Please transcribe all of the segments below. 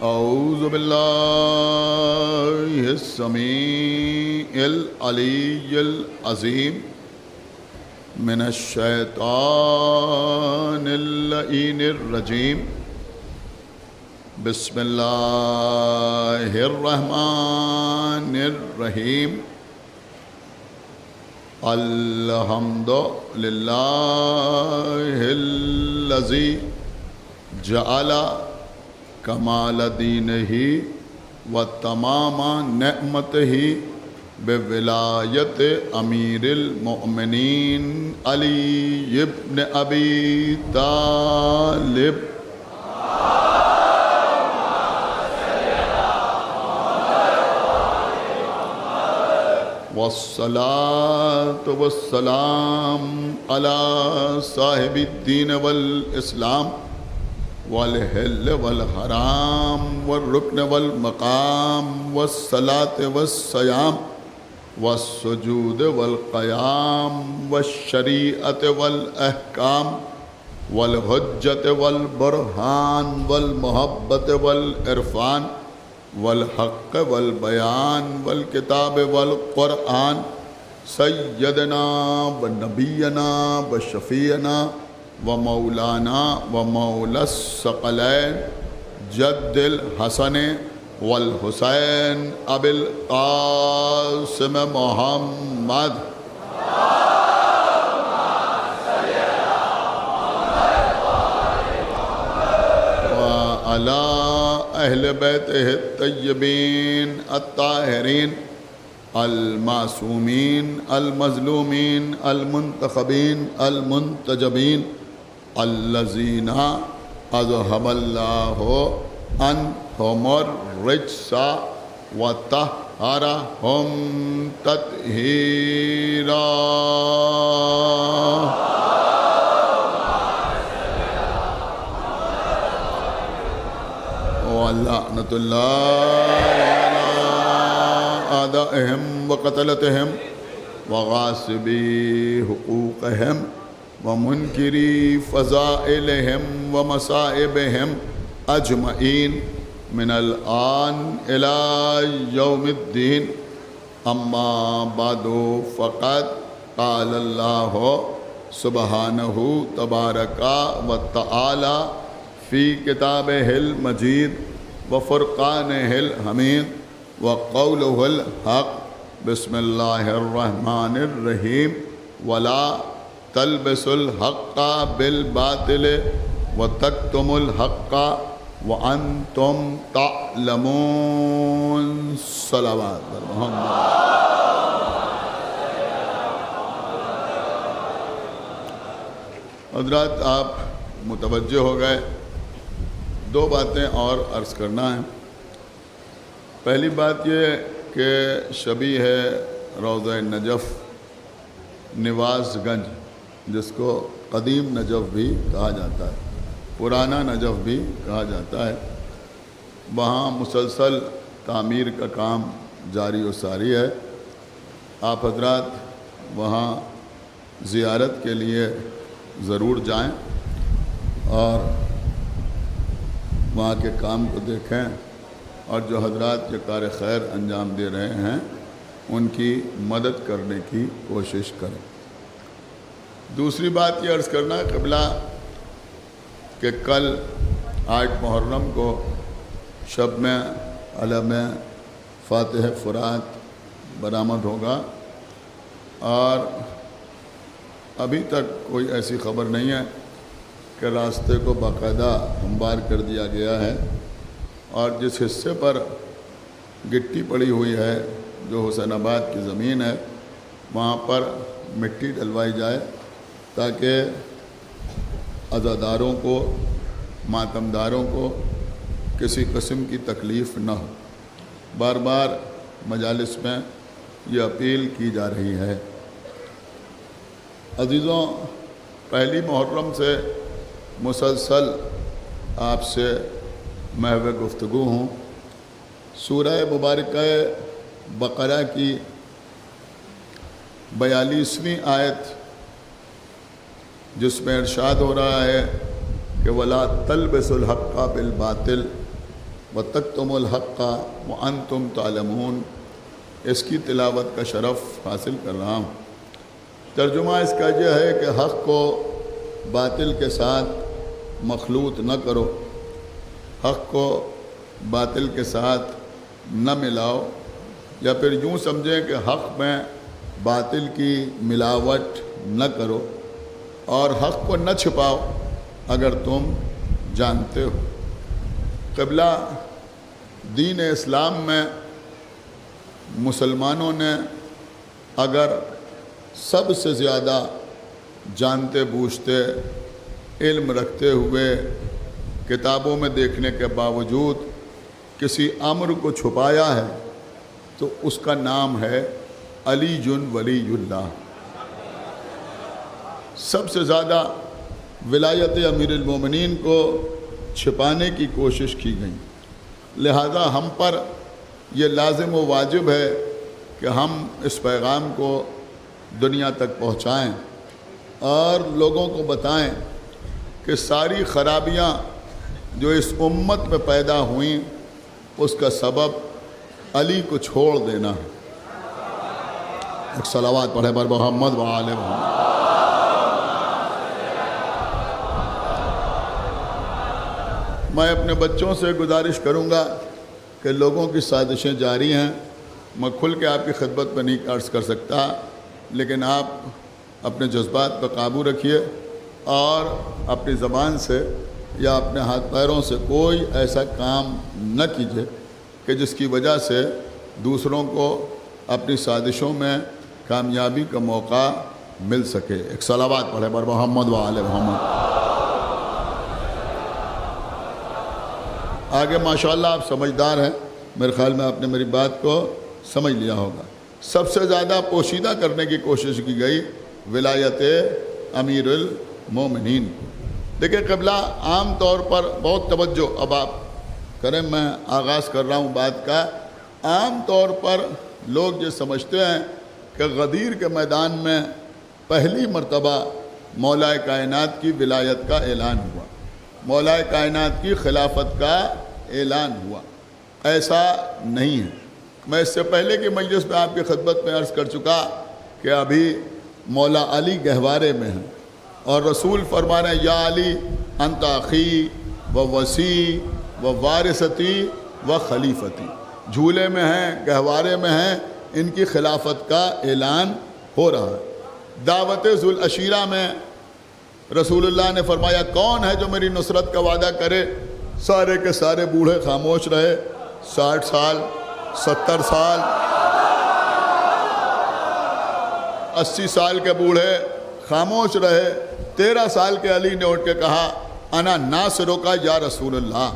औज़ु बिल्लाहिस समीइल अलीय्यिल अज़ीम मिनश शैतानिर लईनिर रजीम। बिस्मिल्लाहिर रहमानिर रहीम। अल्हम्दुलिल्लाहिल्लज़ी जअला कमाल दीनिही व तमामा नेअमतिही बेविलायत अमीरिल मोमिनीन अली इब्न अबी तालिब वस्सलातु वस्सलाम अला साहिबिद्दीन वल इस्लाम वल हिल वल हराम वल रुकन वल मकाम वस्सलात वस्सयाम वस्सुजूद वल क़याम वश्शरीअत वल अहकाम वल हुज्जत वल बुरहान वल मोहब्बत वल इरफान वल हक़ वल बयान वल किताब वल क़ुरआन सय्यदना व नबीना व शफ़ीना व मौलाना व मौलस सकलैन जद्दिल हसन वल हुसैन अबिल क़ासिम मोहम्मद व अला अहल बैतिहि तय्यबीन अत्ताहिरीन अल-मासूमीन अल-मज़लूमीन अल-मुंतख़बीन अल-मुंतजबीन अल्लज़ीना अज़हबल्लाहु अन्हुमुर रिज्सा व तह्हरहुम तत्हीरा। वल्लअनतुल्लाहि अला आदाइहिम व क़तलतिहिम व गासिबी हुक़ूक़िहिम व मुनकिरी फ़ज़ाइलिहिम व मसाइबिहिम अजमईन मिनल आन इला यौमिद्दीन। अम्मा बादो फ़क़द क़ालल्लाहु सुब्हानहु तबारका व तआला फ़ी किताबिहिल मजीद व फ़ुरक़ानिहिल हमीद व क़ौलुहुल हक़। बिस्मिल्लाहिर रहमानिर रहीम। वला तलबिसुल हक़्क़ा बिल बातिल व तक्तुमुल हक़्क़ा व अंतुम तअलमून। सलावत मोहम्मद। हज़रात, आप मुतवज्जे हो गए। दो बातें और अर्ज़ करना है। पहली बात ये कि शबी है रोज़ा नजफ़ निवाज़गंज, जिसको कदीम नजफ़ भी कहा जाता है, पुराना नजफ़ भी कहा जाता है। वहाँ मुसलसल तामीर का काम जारी व सारी है। आप हज़रात वहाँ ज़ियारत के लिए ज़रूर जाएं और वहाँ के काम को देखें और जो हज़रात ये कार खैर अंजाम दे रहे हैं उनकी मदद करने की कोशिश करें। दूसरी बात ये अर्ज़ करना है क़िबला कि कल 8 मुहर्रम को शब में अलम फ़ातिह फ़ुरात बरामद होगा और अभी तक कोई ऐसी ख़बर नहीं है कि रास्ते को बाकायदा हमवार कर दिया गया है और जिस हिस्से पर गिट्टी पड़ी हुई है, जो हुसैनाबाद की ज़मीन है, वहाँ पर मिट्टी डलवाई जाए ताकि अज़ादारों को, मातमदारों को किसी किस्म की तकलीफ़ न हो। बार बार मजालिस में ये अपील की जा रही है। अज़ीज़ों, पहली मुहर्रम से मुसलसल आपसे महव गुफ्तगू हूँ। सूरह मुबारक बकरा की 42वीं आयत, जिसमें इरशाद हो रहा है कि वला तलबिसुल हक़्क़ा बिल बातिल वतक्तुमुल हक़्क़ व अंतुम तालमून, इसकी तिलावत का शरफ़ हासिल कर रहा हूँ। तर्जुमा इसका यह है कि हक़ को बातिल के साथ मखलूत न करो, हक़ को बातिल के साथ न मिलाओ, या फिर यूँ समझें कि हक़ में बातिल की मिलावट न करो और हक़ को न छिपाओ अगर तुम जानते हो। क़िबला दीन इस्लाम में मुसलमानों ने अगर सबसे ज़्यादा जानते बूझते इल्म रखते हुए किताबों में देखने के बावजूद किसी अम्र को छुपाया है तो उसका नाम है अलीजुन वलीयुल्लाह। सबसे ज़्यादा विलायत अमीरुल मोमिनीन को छिपाने की कोशिश की गई, लिहाजा हम पर यह लाजिम व वाजिब है कि हम इस पैगाम को दुनिया तक पहुँचाएँ और लोगों को बताएं कि सारी ख़राबियाँ जो इस उम्मत में पैदा हुई उसका सबब अली को छोड़ देना है। एक सलावत पढ़े बर मोहम्मद व आले मोहम्मद। मैं अपने बच्चों से गुजारिश करूँगा कि लोगों की साजिशें जारी हैं, मैं खुल के आपकी खिदमत में नहीं अर्ज़ कर सकता, लेकिन आप अपने जज्बात पर काबू रखिए और अपनी ज़बान से या अपने हाथ पैरों से कोई ऐसा काम न कीजिए कि जिसकी वजह से दूसरों को अपनी साजिशों में कामयाबी का मौका मिल सके। एक सलावत पढ़े बर मोहम्मद व आले मोहम्मद। आगे माशाअल्लाह आप समझदार हैं, मेरे ख़्याल में आपने मेरी बात को समझ लिया होगा। सबसे ज़्यादा पोशीदा करने की कोशिश की गई विलायत अमीरुल मोमिनीन को। देखिए क़िबला आम तौर पर बहुत तवज्जो अब आप करें, मैं आगाज़ कर रहा हूँ बात का। आम तौर पर लोग ये समझते हैं कि गदीर के मैदान में पहली मर्तबा मौलाए कायनात की विलायत का ऐलान हुआ, मौलाए कायनात की खिलाफत का ऐलान हुआ। ऐसा नहीं है। मैं इससे पहले की मजलिस में आपकी खिदमत में अर्ज़ कर चुका कि अभी मौला अली गहवारे में हैं और रसूल फरमा रहे हैं या अली अंत अखी व वसी व वारिसती व खलीफती। झूले में हैं, गहवारे में हैं, इनकी खिलाफत का ऐलान हो रहा है। दावत ज़ुल अशीरा में रसूलुल्लाह ने फरमाया कौन है जो मेरी नुसरत का वादा करे? सारे के सारे बूढ़े खामोश रहे। 60 साल, 70 साल, 80 साल के बूढ़े खामोश रहे। 13 साल के अली ने उठ के कहा अना नासिरों का या रसूलुल्लाह,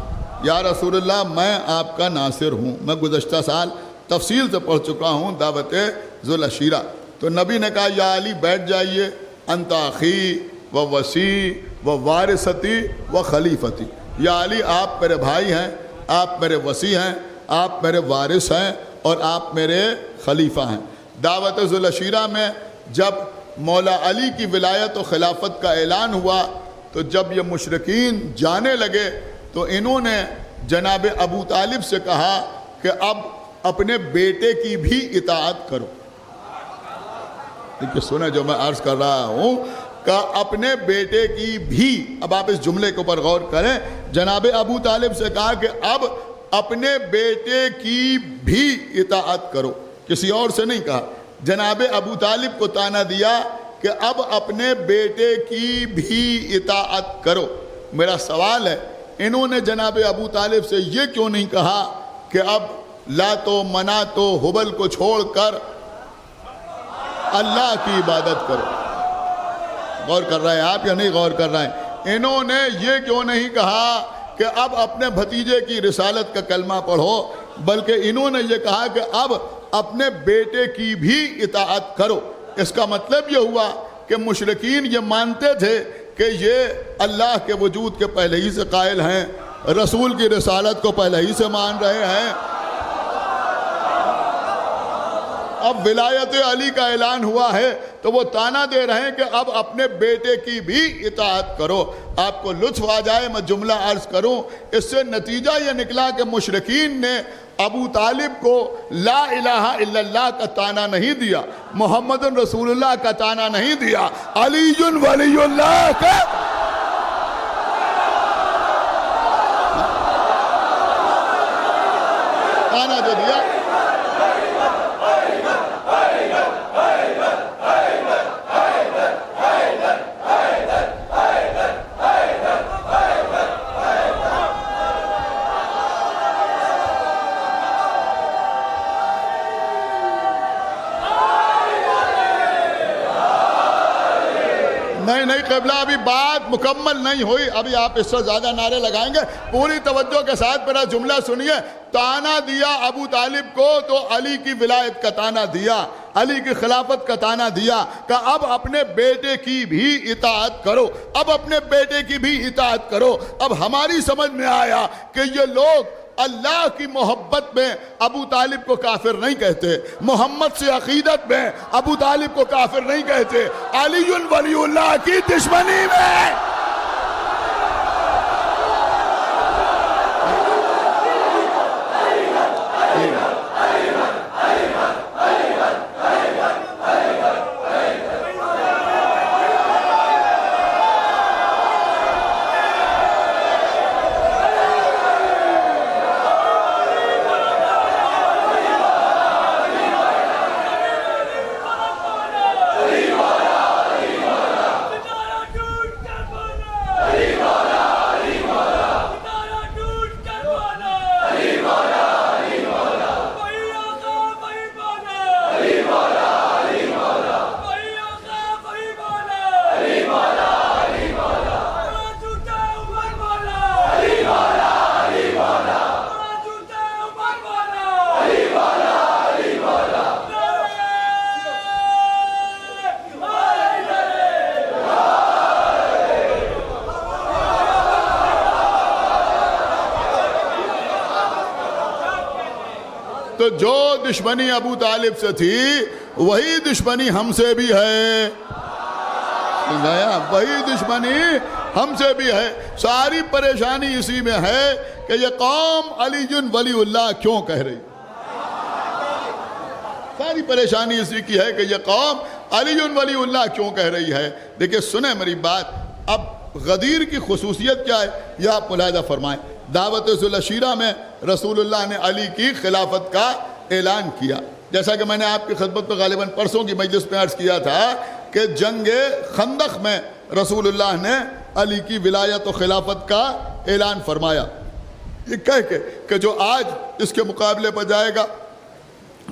या रसूलुल्लाह मैं आपका नासिर हूँ। मैं गुज़श्ता साल तफसील से पढ़ चुका हूँ दावत ज़ुल अशीरा। तो नबी ने कहा या अली बैठ जाइए, अंत अखी व वसी व वारिसती व खलीफती। या अली आप मेरे भाई हैं, आप मेरे वसी हैं, आप मेरे वारिस हैं और आप मेरे खलीफा हैं। दावत ज़ुल अशीरा में जब मौला अली की विलायत और खिलाफत का ऐलान हुआ तो जब ये मुशरिकीन जाने लगे तो इन्होंने जनाब अबू तालिब से कहा कि अब अपने बेटे की भी इताअत करो। देखिए सुने जो मैं अर्ज़ कर रहा हूँ का अपने बेटे की भी, अब आप इस जुमले के ऊपर गौर करें, जनाब अबू तालिब से कहा कि अब अपने बेटे की भी इताअत करो, किसी और से नहीं कहा। जनाब अबू तालिब को ताना दिया कि अब अपने बेटे की भी इताअत करो। मेरा सवाल है इन्होंने जनाब अबू तालिब से ये क्यों नहीं कहा कि अब लातो मनातो हुबल को छोड़कर अल्लाह की इबादत करो? गौर कर रहे हैं आप या नहीं गौर कर रहे हैं? इन्होंने ये क्यों नहीं कहा कि अब अपने भतीजे की रिसालत का कलमा पढ़ो, बल्कि इन्होंने ये कहा कि अब अपने बेटे की भी इताअत करो। इसका मतलब ये हुआ कि मुशरिकीन ये मानते थे कि ये अल्लाह के वजूद के पहले ही से कायल हैं, रसूल की रिसालत को पहले ही से मान रहे हैं। अब विलायत अली का ऐलान हुआ है तो वो ताना दे रहे हैं कि अब अपने बेटे की भी इताअत करो। आपको लुत्फ आ जाए मैं जुमला अर्ज करूं, इससे नतीजा ये निकला कि मुशरिकीन ने अबू तालिब को ला इलाहा इल्लल्लाह का ताना नहीं दिया, मोहम्मद रसूलुल्लाह का ताना नहीं दिया, अलीयुन वलीयुल्लाह का ताना जो दिया। नहीं क़िबला, अभी बात मुकम्मल नहीं हुई, अभी आप इससे ज़्यादा नारे लगाएंगे। पूरी तवज्जो के साथ मेरा जुमला सुनिए। ताना दिया अबू तालिब को तो अली की विलायत का ताना दिया, अली की खिलाफत का ताना दिया कि अब अपने बेटे की भी इताअत करो, अब अपने बेटे की भी इताअत करो। अब हमारी समझ में आया कि ये लोग अल्लाह की मोहब्बत में अबू तालिब को काफिर नहीं कहते, मोहम्मद से अकीदत में अबू तालिब को काफिर नहीं कहते, अलीयुन वलीउल्लाह की दुश्मनी में तो जो दुश्मनी अबू तालिब से थी वही दुश्मनी हमसे भी है, वही दुश्मनी हमसे भी है। सारी परेशानी इसी में है कि ये कौम अलीयुन वलीउल्लाह क्यों कह रही, सारी परेशानी इसी की है कि ये कौम अलीयुन वलीउल्लाह क्यों कह रही है। देखिए सुने मेरी बात, अब गदीर की खुसूसियत क्या है यह आप मुलाहिजा फरमाएं। दावत-ए-जुल अशीरा में रसूलुल्लाह ने अली की खिलाफत का ऐलान किया, जैसा कि मैंने आपकी खिदमत में गालिबन परसों की मजलिस में अर्ज किया था कि जंगे खंदक में रसूलुल्लाह ने अली की विलायत और खिलाफत का ऐलान फरमाया, ये कह के कि जो आज इसके मुकाबले पर जाएगा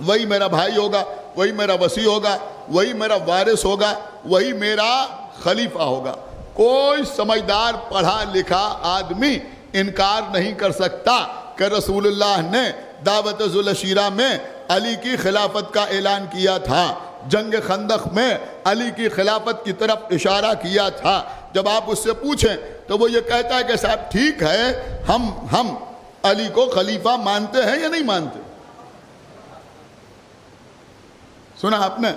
वही मेरा भाई होगा, वही मेरा वसी होगा, वही मेरा वारिस होगा, वही मेरा खलीफा होगा। कोई समझदार पढ़ा लिखा आदमी इनकार नहीं कर सकता कि रसूलुल्लाह ने दावत-ए-जुल अशीरा में अली की खिलाफत का ऐलान किया था, जंग खंदक में अली की खिलाफत की तरफ इशारा किया था। जब आप उससे पूछें तो वो ये कहता है कि साहब ठीक है, हम अली को खलीफा मानते हैं या नहीं मानते। सुना आपने,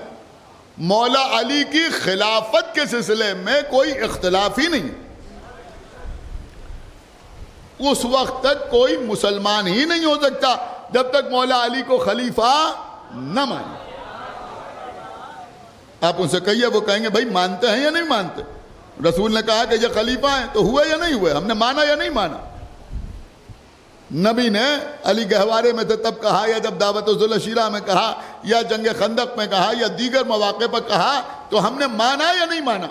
मौला अली की खिलाफत के सिलसिले में कोई इख्तिलाफ ही नहीं, उस वक्त तक कोई मुसलमान ही नहीं हो सकता जब तक मौला अली को खलीफा न माने। आप उनसे कहिए, वो कहेंगे भाई मानते हैं या नहीं मानते। रसूल ने कहा कि ये खलीफा है तो हुए या नहीं हुए, हमने माना या नहीं माना। नबी ने अली गहवारे में थे तब कहा, या जब दावत-ए-जुल अशीरा में कहा, या जंग खंदक में कहा, या दीगर मौके पर कहा, तो हमने माना या नहीं माना।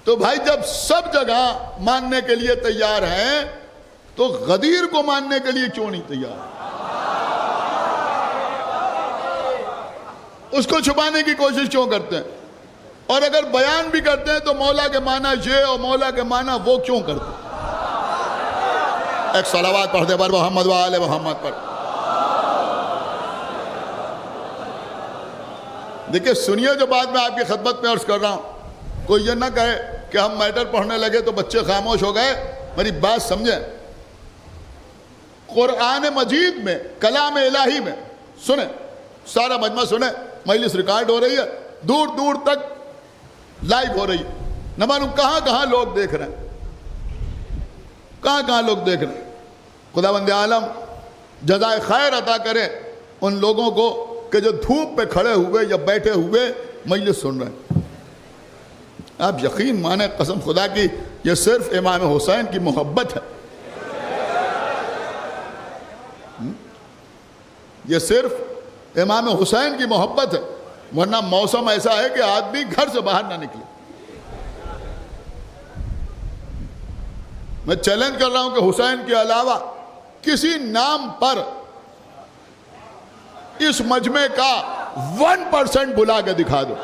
तो भाई जब सब जगह मानने के लिए तैयार हैं तो गदीर को मानने के लिए क्यों नहीं तैयार, उसको छुपाने की कोशिश क्यों करते हैं। और अगर बयान भी करते हैं तो मौला के माना ये और मौला के माना वो क्यों करते हैं। एक सलावत पढ़ दे पर मोहम्मद वाले मोहम्मद पर। देखिए सुनिए जो बात मैं आपकी खिदमत में अर्ज कर रहा हूं, कोई ये ना कहे कि हम मैटर पढ़ने लगे तो बच्चे खामोश हो गए। मेरी बात समझें, कुरान मजीद में, कलाम इलाही में सुने, सारा मजमा सुने, मजलिस रिकॉर्ड हो रही है, दूर दूर तक लाइव हो रही है, न मालूम कहां कहां लोग देख रहे हैं, कहां कहां लोग देख रहे हैं। खुदावंद आलम जज़ाए खैर अता करे उन लोगों को कि जो धूप पे खड़े हुए या बैठे हुए मजलिस सुन रहे हैं। आप यकीन माने कसम खुदा की, ये सिर्फ इमाम हुसैन की मोहब्बत है, ये सिर्फ इमाम हुसैन की मोहब्बत है, वरना मौसम ऐसा है कि आदमी घर से बाहर ना निकले। मैं चैलेंज कर रहा हूं कि हुसैन के अलावा किसी नाम पर इस मजमे का 1% बुला के दिखा दो।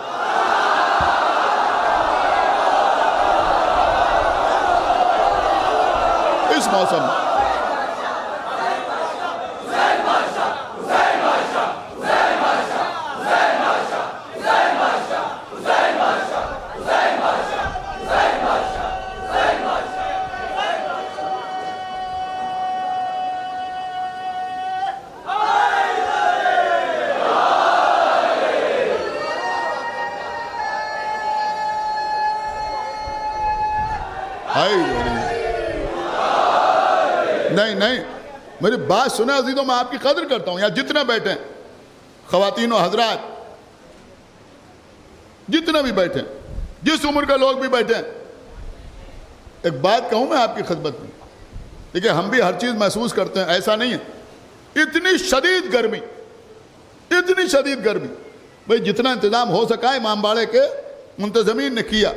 इस मौसम में नहीं नहीं, मेरी बात सुने अजीजों, मैं आपकी कदर करता हूं। यहां जितने बैठे हैं, खवातीन और हजरात, जितने भी बैठे, जिस उम्र के लोग भी बैठे, एक बात कहूं मैं आपकी खिदमत में। देखिए, हम भी हर चीज महसूस करते हैं, ऐसा नहीं है। इतनी शदीद गर्मी, इतनी शदीद गर्मी, भाई जितना इंतजाम हो सका इमाम बाड़े के मुंतजमीन ने किया,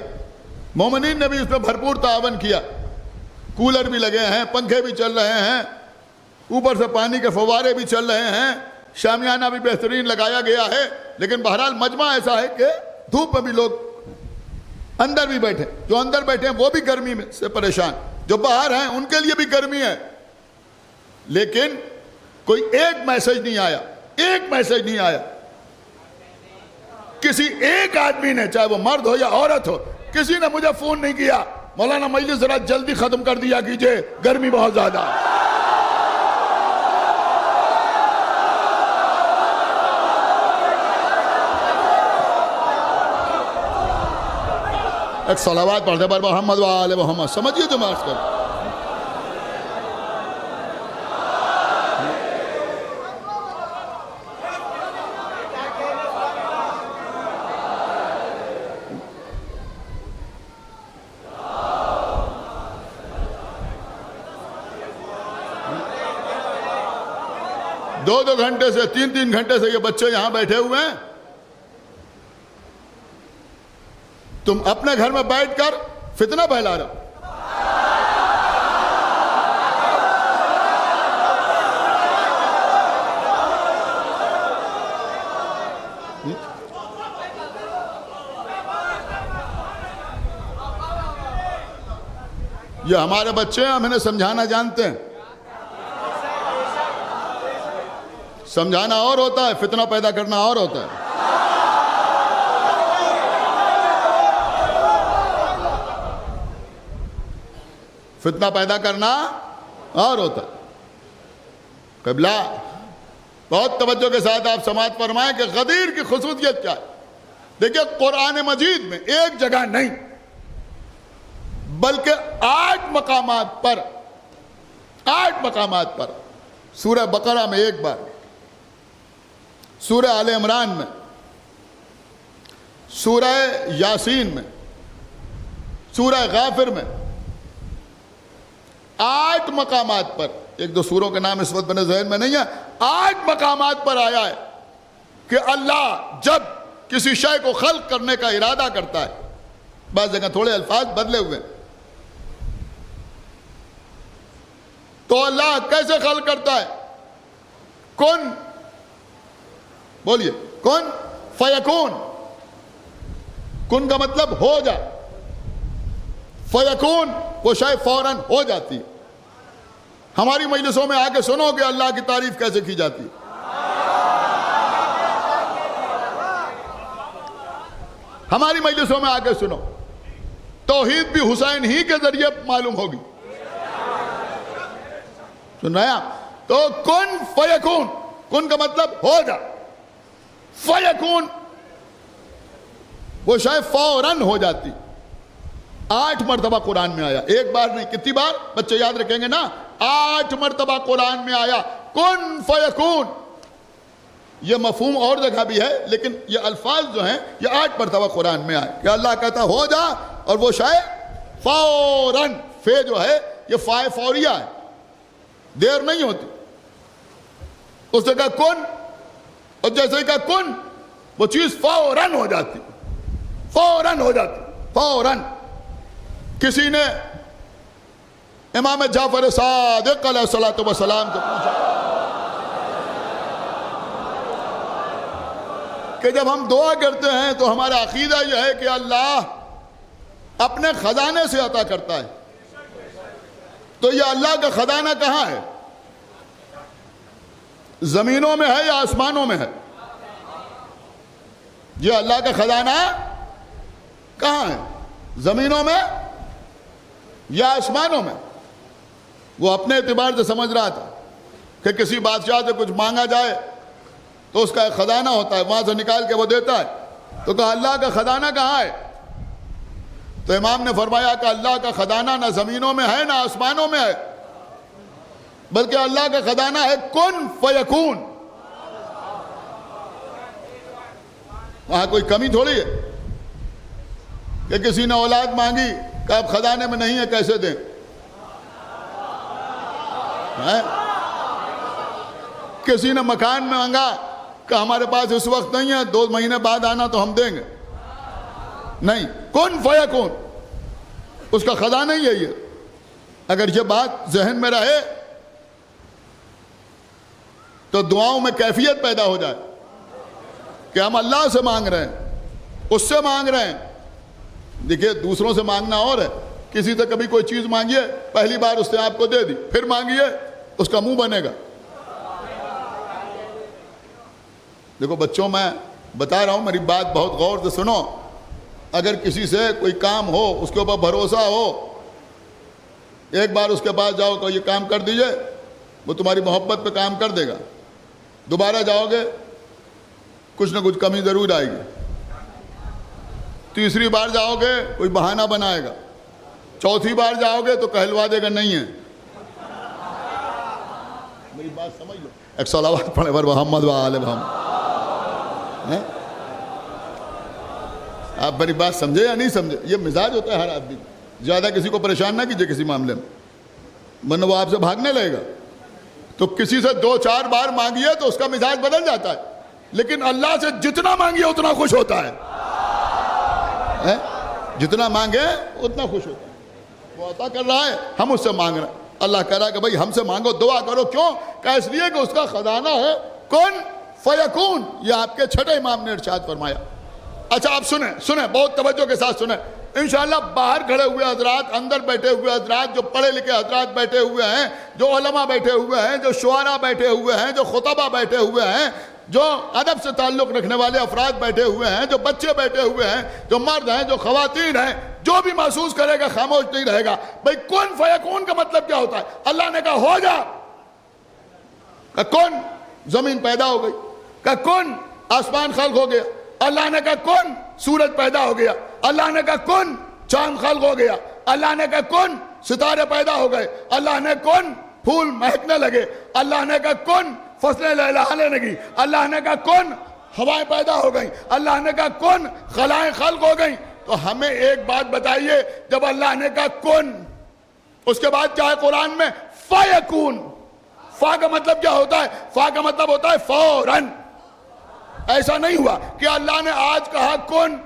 मोमिनीन ने भी उसमें भरपूर तावन किया। कूलर भी लगे हैं, पंखे भी चल रहे हैं, ऊपर से पानी के फव्वारे भी चल रहे हैं, शामियाना भी बेहतरीन लगाया गया है। लेकिन बहरहाल मजमा ऐसा है कि धूप में भी लोग अंदर भी बैठे, जो अंदर बैठे हैं वो भी गर्मी में से परेशान, जो बाहर हैं उनके लिए भी गर्मी है। लेकिन कोई एक मैसेज नहीं आया, एक मैसेज नहीं आया। किसी एक आदमी ने, चाहे वो मर्द हो या औरत हो, किसी ने मुझे फोन नहीं किया, मौलाना मजलिस जरा जल्दी खत्म कर दिया कीजिए, गर्मी बहुत ज्यादा। एक सलावात पढ़ते पर मोहम्मद वाले मोहम्मद, समझिए जो मार्च कर। दो घंटे से, तीन घंटे से ये बच्चे यहां बैठे हुए हैं। तुम अपने घर में बैठकर फितना फैला रहे हो। ये हमारे बच्चे हैं, हम इन्हें समझाना जानते हैं। समझाना और होता है, फितना पैदा करना और होता है। फितना पैदा करना और होता है। क़िबला, बहुत तवज्जो के साथ आप समाअत फरमाएं कि गदीर की खुसूसियत क्या है। देखिए, कुरान मजीद में एक जगह नहीं बल्कि 8 मकामात पर, सूरह बकरा में एक बार, सूरह आले इमरान में, सूरह यासीन में, सूरह गाफिर में, 8 मकामात पर, एक दो सूरों के नाम इस वक्त मेरे ज़हन में नहीं है, 8 मकामात पर आया है कि अल्लाह जब किसी शय को खल्क करने का इरादा करता है, बस जगह थोड़े अल्फाज बदले हुए, तो अल्लाह कैसे खल्क करता है? कुन, बोलिए, कुन फयकून। कुन का मतलब हो जा, फयकून वो शायद फौरन हो जाती है। हमारी मजलिसों में आके सुनो कि अल्लाह की तारीफ कैसे की जाती है। हमारी मजलिसों में आके सुनो, तौहीद भी हुसैन ही के जरिए मालूम होगी। सुन रहे हैं? तो कुन फयकून, कुन का मतलब हो जा, फयकून वो शायद फौरन हो जाती। 8 मरतबा कुरान में आया, एक बार नहीं, कितनी बार बच्चे याद रखेंगे ना, 8 मरतबा कुरान में आया कुन फयकून। ये मफहूम और जगह भी है, लेकिन ये अल्फाज जो हैं ये 8 मरतबा कुरान में आए कि अल्लाह कहता हो जा और वो शायद फौरन, फे जो है ये फाय फौरिया है, देर नहीं होती। उस जगह कुन, और जैसे ही कहा कुन वो चीज फौरन हो जाती, फौरन हो जाती, फौरन। किसी ने इमाम जाफर सादिक अलैहिस्सलातु वस्सलाम को पूछा कि जब हम दुआ करते हैं तो हमारा अकीदा यह है कि अल्लाह अपने खजाने से अता करता है, तो यह अल्लाह का खजाना कहाँ है? जमीनों में है या आसमानों में है? यह अल्लाह का खजाना कहाँ है? जमीनों में या आसमानों में? वो अपने एतबार से समझ रहा था कि किसी बादशाह से कुछ मांगा जाए तो उसका एक खजाना होता है, वहां से निकाल के वो देता है। तो कहा अल्लाह का खजाना कहाँ है? तो इमाम ने फरमाया कि अल्लाह का खजाना ना जमीनों में है ना आसमानों में है, बल्कि अल्लाह का खजाना है कुन फयकून। वहां कोई कमी थोड़ी है कि किसी ने औलाद मांगी कि अब खजाने में नहीं है कैसे दें, है? किसी ने मकान में मांगा कि हमारे पास इस वक्त नहीं है, 2 महीने बाद आना तो हम देंगे, नहीं, कुन फयकून, उसका खजाना ही है ये। अगर ये बात जहन में रहे तो दुआओं में कैफियत पैदा हो जाए कि हम अल्लाह से मांग रहे हैं, उससे मांग रहे हैं। देखिए दूसरों से मांगना और है, किसी से कभी कोई चीज मांगिए, पहली बार उसने आपको दे दी, फिर मांगिए उसका मुंह बनेगा। देखो बच्चों, मैं बता रहा हूं, मेरी बात बहुत गौर से सुनो। अगर किसी से कोई काम हो, उसके ऊपर भरोसा हो, एक बार उसके पास जाओ तो ये काम कर दीजिए, वो तुम्हारी मोहब्बत पे काम कर देगा। दोबारा जाओगे कुछ ना कुछ कमी जरूर आएगी। तीसरी बार जाओगे कोई बहाना बनाएगा, चौथी बार जाओगे तो कहलवा देगा नहीं है। मेरी बात समझ लो, एक सलावत पढ़े वर मोहम्मद व आले मोहम्मद। आप मेरी बात समझे या नहीं समझे? ये मिजाज होता है हर आदमी। ज्यादा किसी को परेशान ना कीजिए किसी मामले में, वरना वो आपसे भागने लगेगा। तो किसी से 2-4 बार मांगिए तो उसका मिजाज बदल जाता है, लेकिन अल्लाह से जितना मांगिए उतना खुश होता है, जितना मांगे उतना खुश होता है। वो अता कर रहा है, हम उससे मांग रहे हैं। अल्लाह कह रहा है कि भाई हमसे मांगो, दुआ करो। क्यों? क्या? इसलिए कि उसका खजाना है कुन फयकून। ये आपके छठे इमाम ने इरशाद फरमाया। अच्छा आप सुने सुने, बहुत तवज्जो के साथ सुने। इंशाअल्लाह बाहर खड़े हुए हजरात, अंदर बैठे हुए हजरात, जो पढ़े लिखे हजरात बैठे हुए हैं, जो उलमा बैठे हुए हैं, जो शुआरा बैठे हुए हैं, जो खुतबा बैठे हुए हैं, जो अदब से ताल्लुक रखने वाले अफराद बैठे हुए हैं, जो बच्चे बैठे हुए हैं, जो मर्द हैं, जो खवातीन हैं, जो भी महसूस करेगा खामोश नहीं रहेगा। भाई कुन फयकून का मतलब क्या होता है? अल्लाह ने कहा हो जा, का कुन जमीन पैदा हो गई, का कुन आसमान खल्क हो गया। अल्लाह ने कहा कुन सूरज पैदा हो गया। अल्लाह ने कहा कुन चांद खल्क हो गया। अल्लाह ने कहा कुन सितारे पैदा हो गए। अल्लाह ने कुन फूल महकने लगे। अल्लाह ने कहा कुन फसलें लहलहाने लगी। अल्लाह ने कहा कुन हवाएं पैदा हो गई। अल्लाह ने कहा कुन खलाएं खल्क हो गई। तो हमें एक बात बताइए, जब अल्लाह ने कहा कुन, उसके बाद क्या है कुरान में? फयकून। फा का मतलब क्या होता है? फा का मतलब होता है फौरन। ऐसा नहीं हुआ कि अल्लाह ने आज कहा कुन,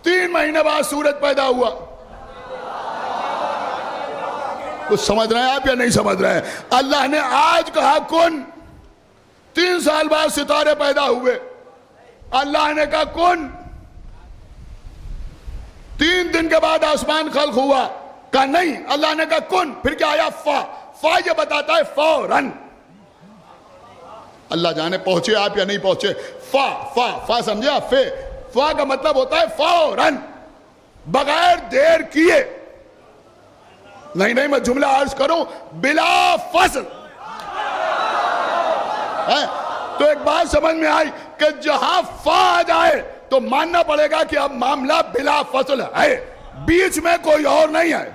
3 महीने बाद सूरज पैदा हुआ। कुछ समझ रहे हैं आप या नहीं समझ रहे हैं? अल्लाह ने आज कहा कुन, 3 साल बाद सितारे पैदा हुए। अल्लाह ने कहा कुन, 3 दिन के बाद आसमान खल्क हुआ। कहा नहीं, अल्लाह ने कहा कुन, फिर क्या आया? फा। फा ये बताता है फौरन। अल्लाह जाने पहुंचे आप या नहीं पहुंचे। फा फा फा समझे आप? फे फा का मतलब होता है फौरन, बगैर देर किए। नहीं मैं जुमला अर्ज करूं, बिला फसल। है? तो एक बात समझ में आई कि जहां फा आ जाए तो मानना पड़ेगा कि अब मामला बिला फसल है, बीच में कोई और नहीं है।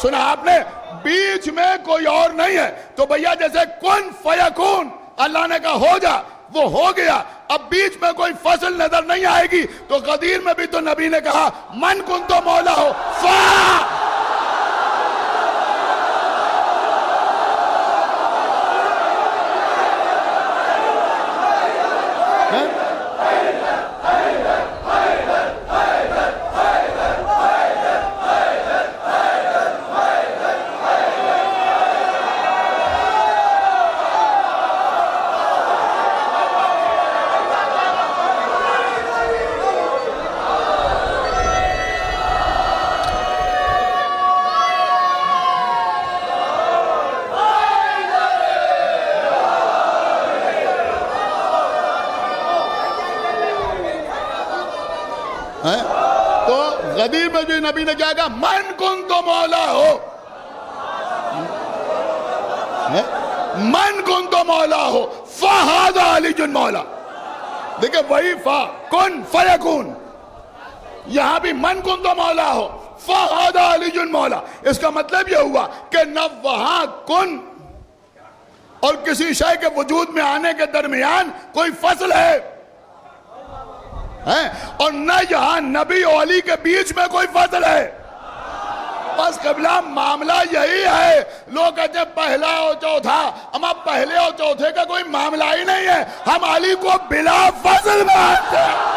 सुना आपने, बीच में कोई और नहीं है। तो भैया जैसे कुन फयकून अल्लाह ने कहा हो जा, वो हो गया। अब बीच में कोई फसल नजर नहीं आएगी। तो कदीर में भी तो नबी ने कहा मन कुन तो मौला हो फा। तो गदीर में भी नबी ने क्या कहा मन कुन तो मौला हो, मन कुन तो मौला हो फहादा अली जुन मौला। देखिए वही फा कुन फयकून, यहां भी मन कुन तो मौला हो फहादा अली जुन मौला। इसका मतलब यह हुआ कि न वहां कुन और किसी शय के वजूद में आने के दरमियान कोई फसल है और न यहां नबी और अली के बीच में कोई फसल है। बस कबला मामला यही है। लोग कहते हैं पहला और चौथा, हम पहले और चौथे का कोई मामला ही नहीं है। हम अली को बिला फसल मानते हैं।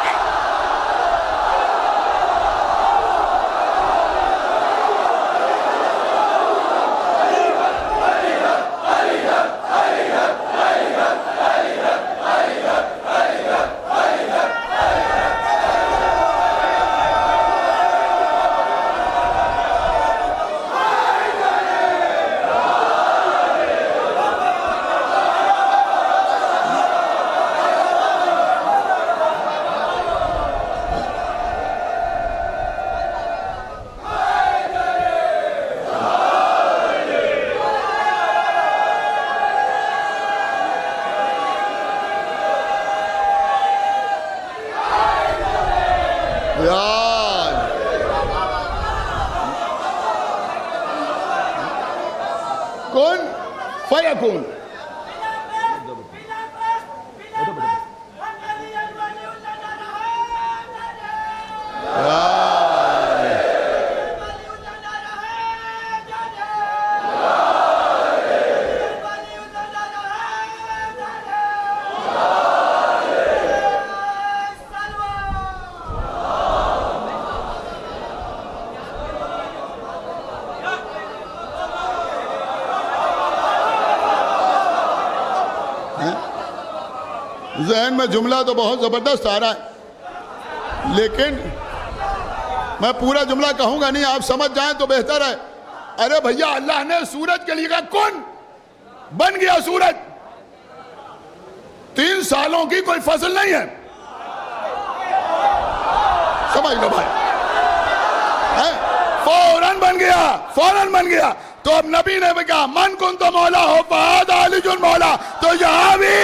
कौन फयकून। जहन में जुमला तो बहुत जबरदस्त आ रहा है, लेकिन मैं पूरा जुमला कहूंगा नहीं, आप समझ जाएं तो बेहतर है। अरे भैया अल्लाह ने सूरज के लिए कहा कौन बन गया सूरज। 3 सालों की कोई फसल नहीं है, समझ लो भाई, फौरन बन गया, फौरन बन गया। तो अब नबी ने भी कहा मन कुन तो मौला हो फहादा अली जुन मौला। तो यहां भी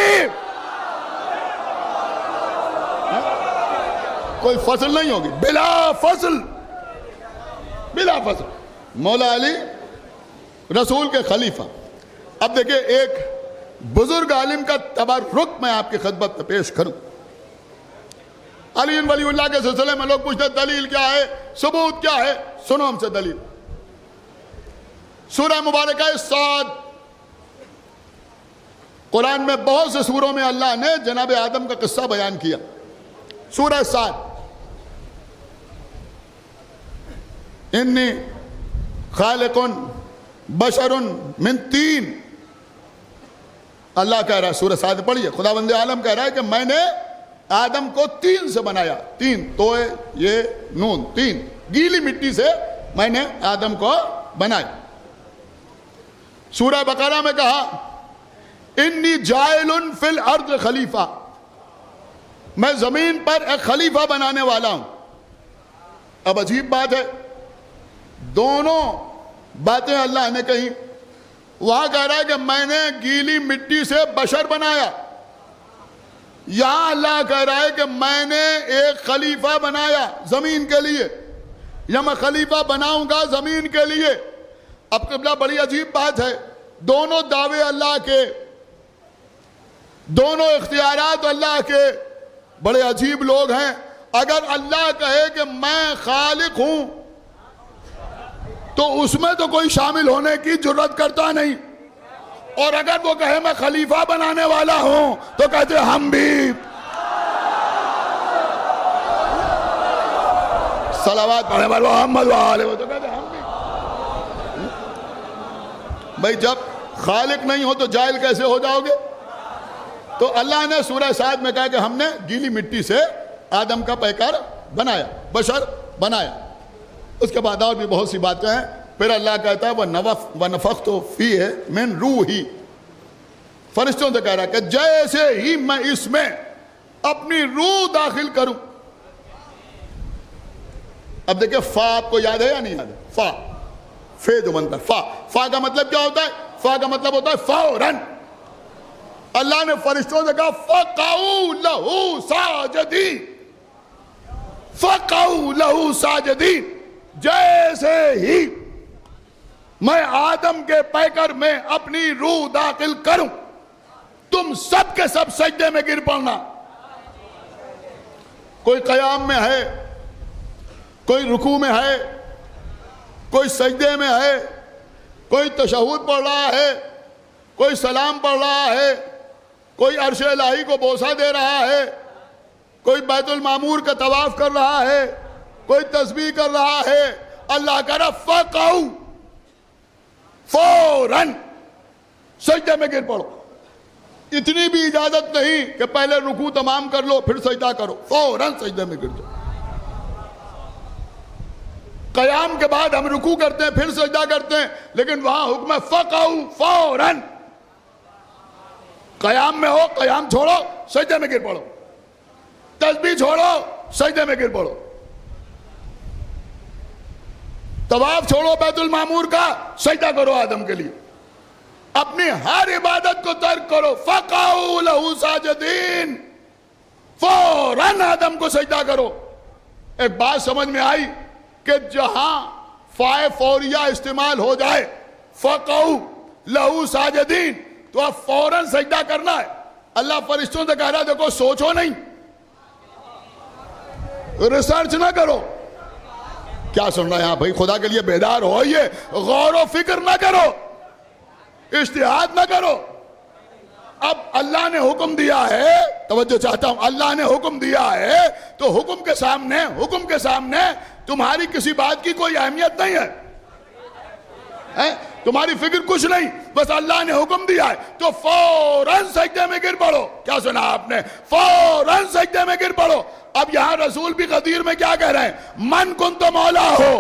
कोई फसल नहीं होगी, बिला फसल, बिला फसल। मौला अली रसूल के खलीफा। अब देखिए एक बुजुर्ग आलिम का तबर्रुक मैं आपकी खिदमत में पेश करूं। अली वलीउल्लाह के सिलसिले में लोग पूछते दलील क्या है, सबूत क्या है। सुनो हमसे दलील। सूरह मुबारक साद, कुरान में बहुत से सूरों में अल्लाह ने जनाब आदम का किस्सा बयान किया। सूरह साद, इन्नी खालिकुन बशरुन मिन तीन। अल्लाह कह रहा है, सूरह साद पढ़िए, खुदावंद आलम कह रहा है कि मैंने आदम को 3 से बनाया। 3 तो ये नून, 3 गीली मिट्टी से मैंने आदम को बनाया। सूरह बकरा में कहा इन्नी जाइलुन फिल अर्द खलीफा, मैं जमीन पर एक खलीफा बनाने वाला हूं। अब अजीब बात है, दोनों बातें अल्लाह ने कही। वहां कह रहा है कि मैंने गीली मिट्टी से बशर बनाया। यहां अल्लाह कह रहा है कि मैंने एक खलीफा बनाया जमीन के लिए, या मैं खलीफा बनाऊंगा जमीन के लिए। अब क़िबला बड़ी अजीब बात है, दोनों दावे अल्लाह के, दोनों इख्तियारात अल्लाह के। बड़े अजीब लोग हैं। अगर अल्लाह कहे कि मैं खालिक हूं तो उसमें तो कोई शामिल होने की जरूरत करता नहीं, और अगर वो कहे मैं खलीफा बनाने वाला हूं तो कहते हम भी। सलावत पढ़े वाले मोहम्मद वाले, वो तो कहते हम भी। भाई जब खालिक नहीं हो तो जाहिल कैसे हो जाओगे? तो अल्लाह ने सूरह साद में कहा कि हमने गीली मिट्टी से आदम का पैकार बनाया, बशर बनाया। उसके बाद और भी बहुत सी बातें हैं। फिर अल्लाह कहता है वह नफख्तु फीहि मिन रूही, फरिश्तों से कह रहा है कि जैसे ही मैं इसमें अपनी रूह दाखिल करूं। अब देखिए फा आपको याद है या नहीं याद है? फा, फे जो बनता है फा, फा का मतलब क्या होता है? फा का मतलब होता है फौरन। अल्लाह ने फरिश्तों से कहा फक़ऊ लहू साजिदीन, फक़ऊ लहू साजिदीन। जैसे ही मैं आदम के पैकर में अपनी रूह दाखिल करूं, तुम सब के सब सजदे में गिर पड़ना। कोई कयाम में है, कोई रुकू में है, कोई सजदे में है, कोई तशहुद पढ़ रहा है, कोई सलाम पढ़ रहा है, कोई अर्श इलाही को बोसा दे रहा है, कोई बैतुल मामूर का तवाफ कर रहा है, कोई तस्बीह कर रहा है। अल्लाह कह रहा फक़ऊ, फौरन सजदे में गिर पड़ो। इतनी भी इजाजत नहीं कि पहले रुकू तमाम कर लो फिर सजदा करो, फौरन सजदे में गिर जाओ। कयाम के बाद हम रुकू करते हैं फिर सजदा करते हैं, लेकिन वहां हुक्म है फक़ऊ, फौरन। कयाम में हो, कयाम छोड़ो, सजदे में गिर पड़ो। तस्बीह छोड़ो, सजदे में गिर पड़ो। तवाफ छोड़ो बैतुल मामूर का, सजदा करो आदम के लिए। अपनी हर इबादत को तर्क करो। फक़ऊ लहू साजिदीन, फौरन आदम को सजदा करो। एक बात समझ में आई कि जहां फाए फौरिया इस्तेमाल हो जाए, फक़ऊ लहू साजिदीन, तो आप फौरन सजदा करना है। अल्लाह फरिश्तों से कह रहा है देखो सोचो नहीं, रिसर्च ना करो। क्या सुन रहा है यहां भाई? खुदा के लिए बेदार हो, ये गौर व फिक्र ना करो, इज्तिहाद ना करो। अब अल्लाह ने हुक्म दिया है, तवज्जो चाहता हूं, अल्लाह ने हुक्म दिया है तो हुक्म के सामने तुम्हारी किसी बात की कोई अहमियत नहीं है, तुम्हारी फिक्र कुछ नहीं। बस अल्लाह ने हुक्म दिया है तो फौरन सजदे में गिर पड़ो। क्या सुना आपने? फौरन सजदे में गिर पड़ो। अब यहां रसूल भी गदीर में क्या कह रहे हैं? मन कुन तो मौला हो,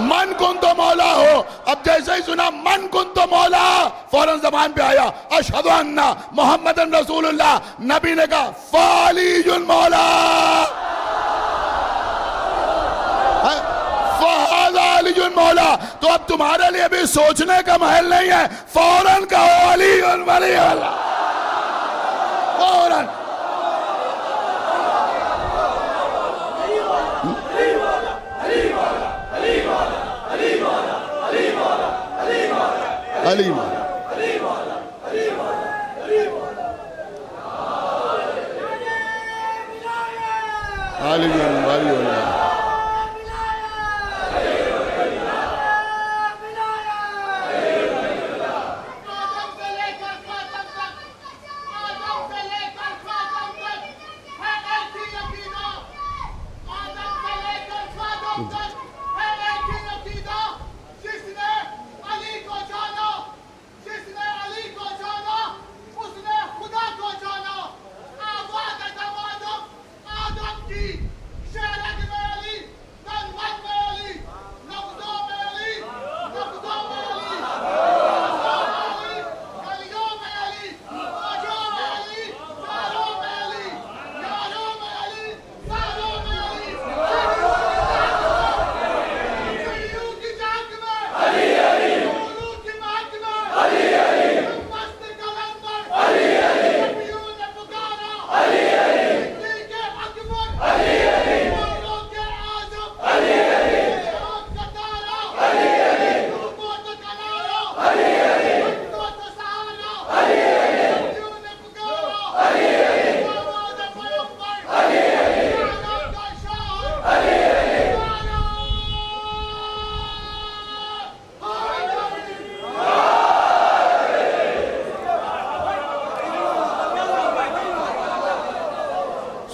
मन कुन तो मौला हो। अब जैसे ही सुना मन कुन तो मौला, फौरन जबान पे आया अशहदु अन्ना मुहम्मदन रसूलुल्लाह। नबी ने कहा फालियुल मौला, अलीयुल मौला। तो अब तुम्हारे लिए भी सोचने का महल नहीं है, फौरन कहो अलीयुल वली अल्लाह, फौरन। अली मौला, अलीयुल वली अल्लाह।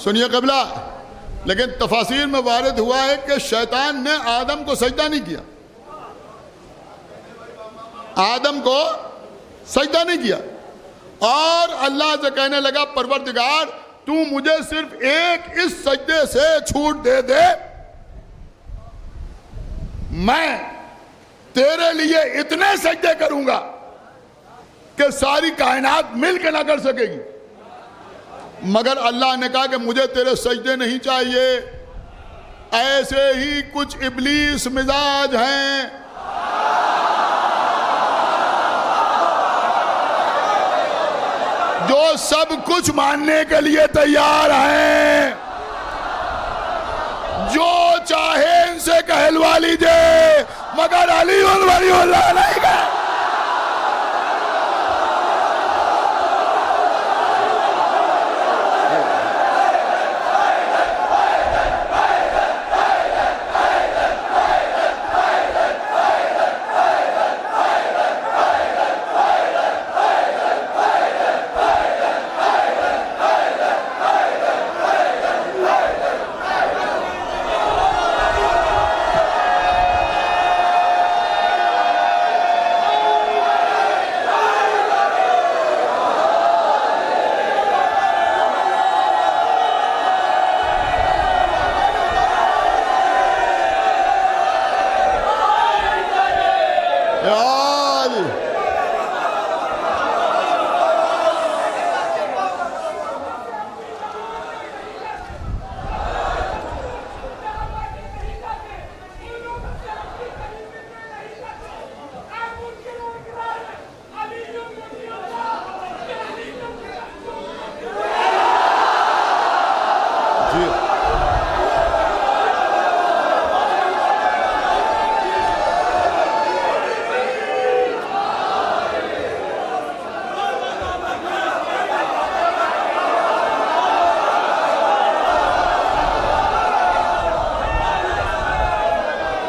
सुनिए क़िबला, लेकिन तफासीर में वारिद हुआ है कि शैतान ने आदम को सजदा नहीं किया, आदम को सजदा नहीं किया। और अल्लाह से कहने लगा, परवरदिगार तू मुझे सिर्फ एक इस सजदे से छूट दे दे, मैं तेरे लिए इतने सजदे करूंगा कि सारी कायनात मिलकर ना कर सकेगी। मगर अल्लाह ने कहा कि मुझे तेरे सजदे नहीं चाहिए। ऐसे ही कुछ इब्लीस मिजाज हैं, जो सब कुछ मानने के लिए तैयार हैं, जो चाहे इनसे कहलवा लीजिए, मगर अली वलीउल्लाह नहीं कहे।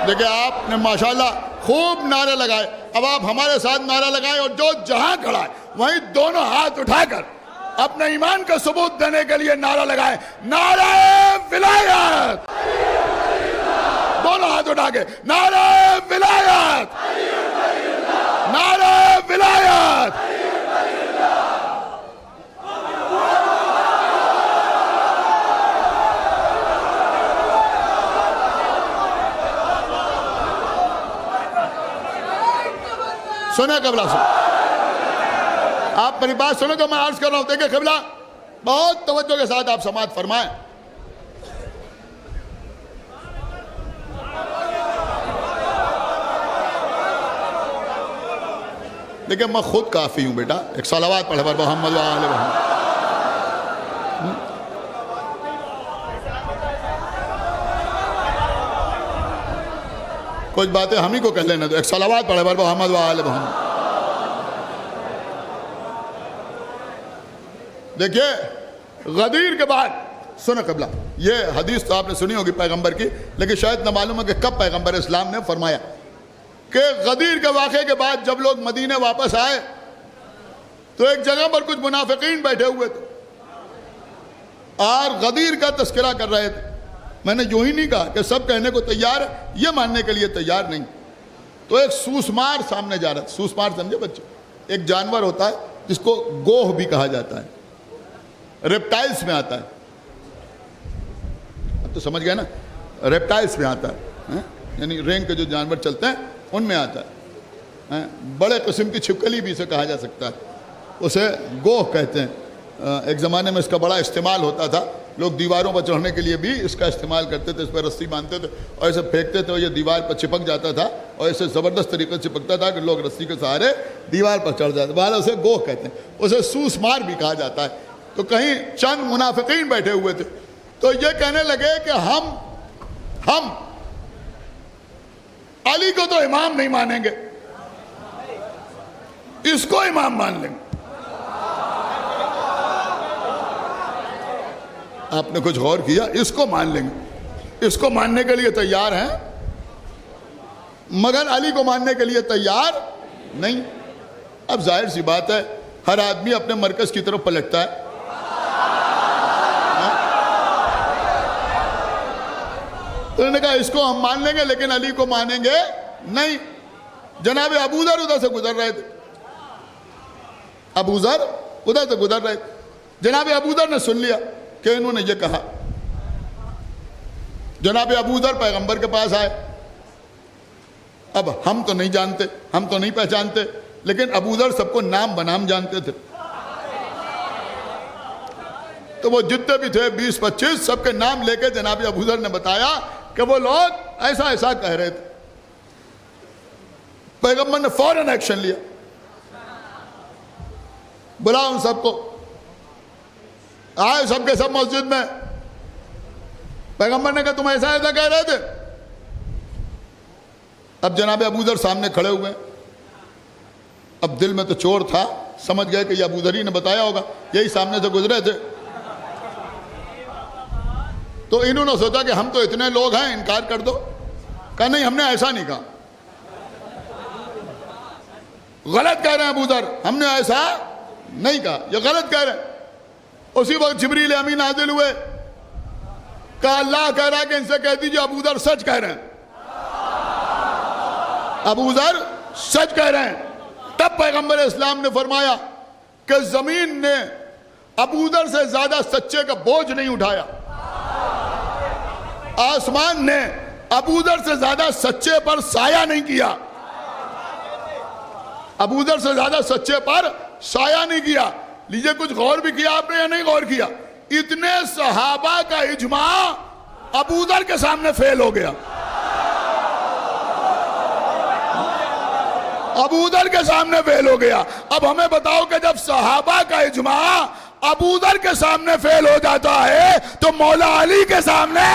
देखिए आपने माशाल्लाह खूब नारे लगाए, अब आप हमारे साथ नारा लगाए और जो जहां खड़ा है वहीं दोनों हाथ उठाकर अपने ईमान का सबूत देने के लिए नारा लगाए, नारा विलायत, दोनों हाथ उठा के नारा विलायत, नारा विलायत। सुने क़िबला, सुनो, आप मेरी बात सुनो जो मैं अर्ज कर रहा हूं। देखिए क़िबला, बहुत तवज्जो के साथ आप समाअत फरमाएं। देखिए मैं खुद काफी हूं बेटा, एक सलावत पढ़े पर मोहम्मद व आले मोहम्मद। कुछ बातें हम ही को कह लेने दो, एक सलावत पढ़े पर मोहम्मद व आले मोहम्मद। देखिए गदीर के बाद सुनो क़िबला, ये हदीस तो आपने सुनी होगी पैगंबर की, लेकिन शायद न मालूम है कि कब पैगंबर इस्लाम ने फरमाया कि गदीर के वाक़े के बाद जब लोग मदीने वापस आए तो एक जगह पर कुछ मुनाफिकीन बैठे हुए थे और गदीर का तस्करा कर रहे थे। मैंने यूं ही नहीं कहा कि सब कहने को तैयार है, ये मानने के लिए तैयार नहीं। तो एक सूसमार सामने जा रहा था। सूसमार समझे बच्चे, एक जानवर होता है जिसको गोह भी कहा जाता है, रेप्टाइल्स में आता है। अब तो समझ गए ना, रेप्टाइल्स में आता है, यानी रेंग के जो जानवर चलते हैं उनमें आता है। बड़े किस्म की छिपकली भी इसे कहा जा सकता है, उसे गोह कहते हैं। एक ज़माने में इसका बड़ा इस्तेमाल होता था, लोग दीवारों पर चढ़ने के लिए भी इसका इस्तेमाल करते थे। इस पर रस्सी बांधते थे और ऐसे फेंकते थे और ये दीवार पर चिपक जाता था और ऐसे ज़बरदस्त तरीके से चिपकता था कि लोग रस्सी के सहारे दीवार पर चढ़ जाते। बहरहाल उसे गोह कहते हैं। उसे सूसमार भी कहा जाता है। तो कहीं चंद मुनाफिकीन बैठे हुए थे, तो ये कहने लगे कि हम अली को तो इमाम नहीं मानेंगे, इसको इमाम मान लेंगे। आपने कुछ गौर किया? इसको मान लेंगे, इसको मानने के लिए तैयार हैं, मगर अली को मानने के लिए तैयार नहीं। अब जाहिर सी बात है, हर आदमी अपने मरकज की तरफ पलटता है। तो उन्होंने कहा इसको हम मान लेंगे लेकिन अली को मानेंगे नहीं। जनाब अबूजर उधर से गुजर रहे थे, अबूजर उधर से गुजर रहे थे। जनाब अबूजर ने सुन लिया कि इन्होंने ये कहा। जनाब अबूजर पैगंबर के पास आए। अब हम तो नहीं जानते, हम तो नहीं पहचानते, लेकिन अबूजर सबको नाम बनाम जानते थे। तो वो जितने भी थे 20-25 सबके नाम लेके जनाब अबूजर ने बताया कि वो लोग ऐसा ऐसा कह रहे थे। पैगंबर ने फौरन एक्शन लिया, बुलाओ उन सबको। आए सबके सब मस्जिद में। पैगंबर ने कहा तुम ऐसा ऐसा कह रहे थे। अब जनाब अबूजर सामने खड़े हुए। अब दिल में तो चोर था, समझ गए कि ये अबूजर ही ने बताया होगा, यही सामने से गुजरे थे। तो इन्होंने सोचा कि हम तो इतने लोग हैं, इनकार कर दो। कहा नहीं, हमने ऐसा नहीं कहा, गलत कह रहे हैं अबूजर, हमने ऐसा नहीं कहा, ये गलत कह रहे हैं। उसी वक्त जिब्रील अमीन नाजिल हुए। कहा अल्लाह कह रहा है कि इनसे कह दीजिए अबूजर सच कह रहे हैं, अबूजर सच कह रहे हैं। तब पैगंबर इस्लाम ने फरमाया कि जमीन ने अबूजर से ज्यादा सच्चे का बोझ नहीं उठाया, आसमान ने अबूजर से ज्यादा सच्चे पर साया नहीं किया, अबूजर से ज्यादा सच्चे पर साया नहीं किया। लीजिए, कुछ गौर भी किया आपने या नहीं गौर किया? इतने सहाबा का इजमा अबूजर के सामने फेल हो गया, अबूजर के सामने फेल हो गया। अब हमें बताओ कि जब सहाबा का इजमा अबूजर के सामने फेल हो जाता है तो मौला अली के सामने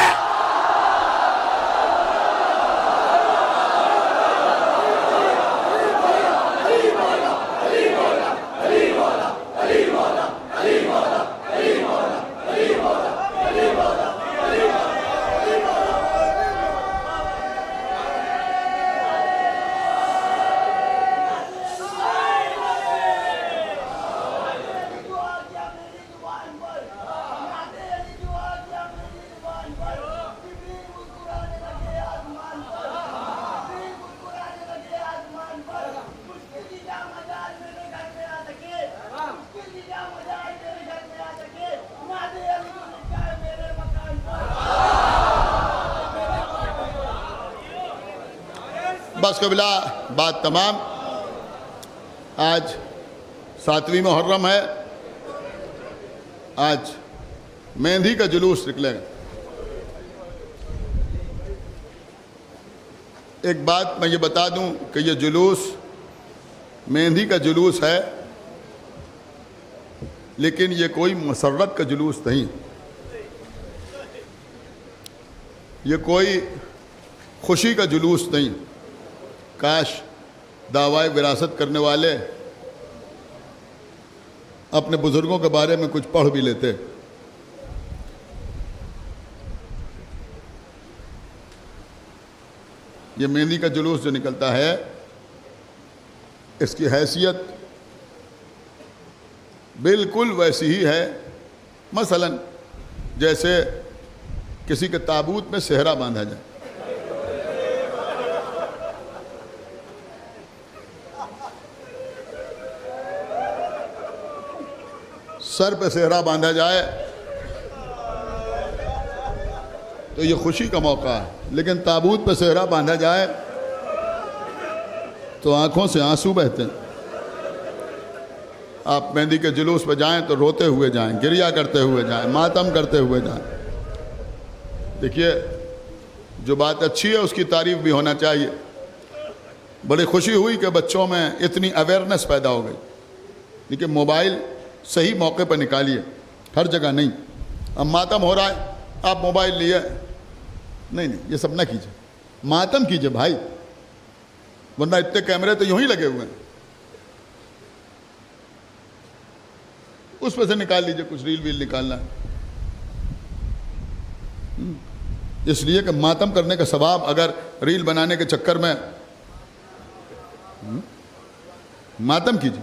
बस कबिला बात तमाम। आज 7वीं मुहर्रम है, आज मेहंदी का जुलूस निकलेगा। एक बात मैं ये बता दूं कि ये जुलूस मेहंदी का जुलूस है, लेकिन ये कोई मसर्रत का जुलूस नहीं, ये कोई खुशी का जुलूस नहीं। काश दावाए विरासत करने वाले अपने बुजुर्गों के बारे में कुछ पढ़ भी लेते। ये मेहंदी का जुलूस जो निकलता है, इसकी हैसियत बिल्कुल वैसी ही है मसलन जैसे किसी के ताबूत में सेहरा बांधा जाए। सर पे सेहरा बांधा जाए तो ये खुशी का मौका है, लेकिन ताबूत पे सेहरा बांधा जाए तो आंखों से आंसू बहते हैं। आप मेहंदी के जुलूस पे जाएं तो रोते हुए जाएं, गिरिया करते हुए जाएं, मातम करते हुए जाएं। देखिए, जो बात अच्छी है उसकी तारीफ भी होना चाहिए। बड़ी खुशी हुई कि बच्चों में इतनी अवेयरनेस पैदा हो गई, लेकिन मोबाइल सही मौके पर निकालिए, हर जगह नहीं। अब मातम हो रहा है, आप मोबाइल लिए, नहीं नहीं ये सब ना कीजिए, मातम कीजिए भाई, वरना इतने कैमरे तो यूं ही लगे हुए हैं, उस पर से निकाल लीजिए, कुछ रील वील निकालना है। इसलिए कि मातम करने का सवाब अगर रील बनाने के चक्कर में मातम कीजिए,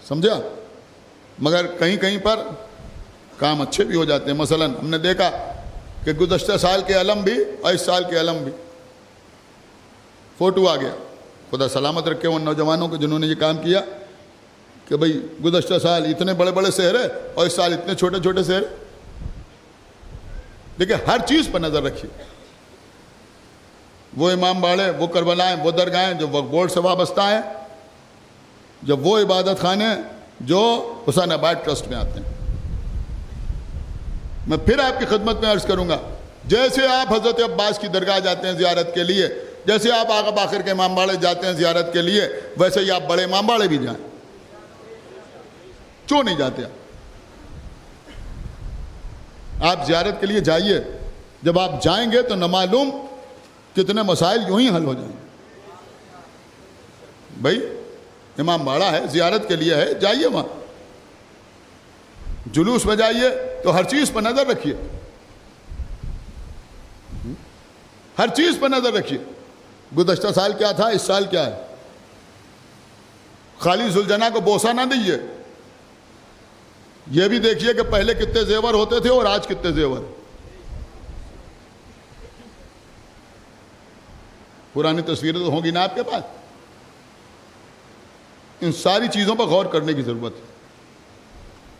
समझा। मगर कहीं कहीं पर काम अच्छे भी हो जाते हैं। मसलन हमने देखा कि गुज़श्ता साल के अलम भी और इस साल के अलम भी, फ़ोटो आ गया। खुदा सलामत रखे उन नौजवानों को जिन्होंने ये काम किया कि भाई गुज़श्ता साल इतने बड़े बड़े शहर है और इस साल इतने छोटे छोटे शहर। देखिए, हर चीज़ पर नज़र रखिए। वो इमाम बाड़े, वो करबलाएँ, वो दरगाहें जो वक्फ बोर्ड से वाबस्ता हैं, जब वो इबादत खाने जो हुसैनाबाद ट्रस्ट में आते हैं। मैं फिर आपकी खिदमत में अर्ज़ करूँगा, जैसे आप हज़रत अब्बास की दरगाह जाते हैं ज़ियारत के लिए, जैसे आप आगा बाखिर के इमाम बाड़े जाते हैं ज़ियारत के लिए, वैसे ही आप बड़े इमाम बाड़े भी जाएं। क्यों नहीं जाते आप ज़ियारत के लिए जाइए। जब आप जाएंगे तो न मालूम कितने मसाइल यूं ही हल हो जाएंगे। भाई इमाम बाड़ा है, ज़ियारत के लिए है, जाइए वहाँ। जुलूस में जाइए तो हर चीज़ पर नज़र रखिए, हर चीज़ पर नज़र रखिए। गुज़श्ता साल क्या था, इस साल क्या है। खाली जुलजना को बोसा ना दीजिए, यह भी देखिए कि पहले कितने जेवर होते थे और आज कितने जेवर। पुरानी तस्वीरें तो होंगी ना आपके पास। इन सारी चीज़ों पर गौर करने की ज़रूरत है।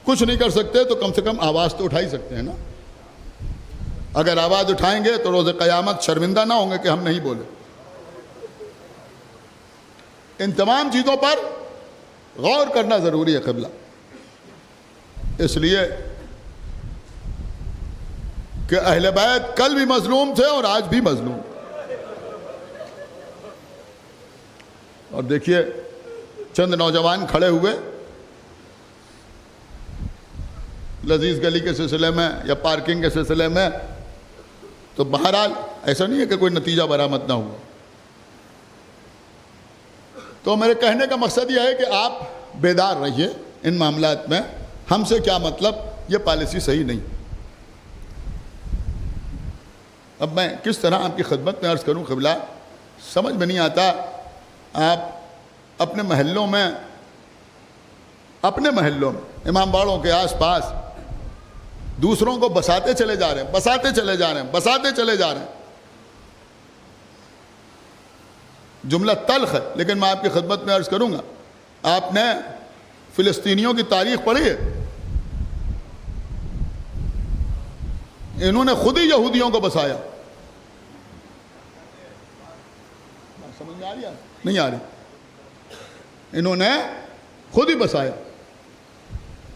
कुछ नहीं कर सकते तो कम से कम आवाज़ तो उठा ही सकते हैं ना। अगर आवाज़ उठाएंगे तो रोज़ क़यामत शर्मिंदा ना होंगे कि हम नहीं बोले। इन तमाम चीज़ों पर गौर करना ज़रूरी है क़िबला, इसलिए कि अहले बैत कल भी मज़लूम थे और आज भी मज़लूम। और देखिए, चंद नौजवान खड़े हुए लजीज गली के सिलसिले में या पार्किंग के सिलसिले में, तो बहरहाल ऐसा नहीं है कि कोई नतीजा बरामद ना हुआ। तो मेरे कहने का मकसद यह है कि आप बेदार रहिए इन मामलात में। हमसे क्या मतलब, ये पॉलिसी सही नहीं। अब मैं किस तरह आपकी खिदमत में अर्ज़ करूं क़िबला, समझ में नहीं आता। आप अपने महल्लों में इमाम बाड़ों के आसपास दूसरों को बसाते चले जा रहे हैं। जुमला तल्ख है, लेकिन मैं आपकी खिदमत में अर्ज़ करूंगा, आपने फ़िलिस्तीनियों की तारीख पढ़ी है? इन्होंने खुद ही यहूदियों को बसाया। समझ में आ रही है? नहीं आ रही। इन्होंने खुद ही बसाया।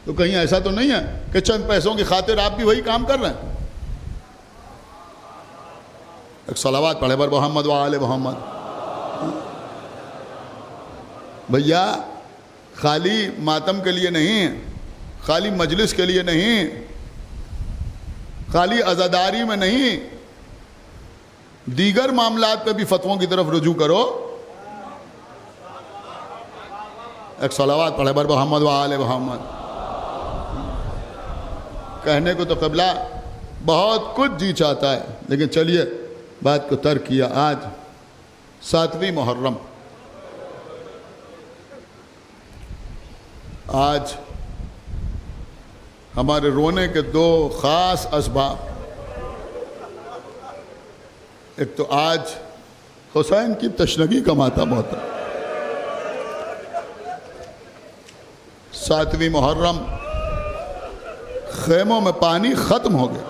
तो कहीं ऐसा तो नहीं है कि चंद पैसों की खातिर आप भी वही काम कर रहे हैं। एक सलावत पढ़े बर मोहम्मद व आले मोहम्मद। भैया, खाली मातम के लिए नहीं, खाली मजलिस के लिए नहीं, खाली अज़ादारी में नहीं, दीगर मामलात पे भी फतवों की तरफ रुजू करो। एक सलावत पढ़े बर मोहम्मद व आले मोहम्मद। कहने को तो क़िबला बहुत कुछ जी चाहता है, लेकिन चलिए बात को तर्क किया। आज 7वीं मुहर्रम, आज हमारे रोने के दो ख़ास असबाब। एक तो आज हुसैन की तशनगी का मातम होता है। 7वीं मुहर्रम, खेमों में पानी ख़त्म हो गया।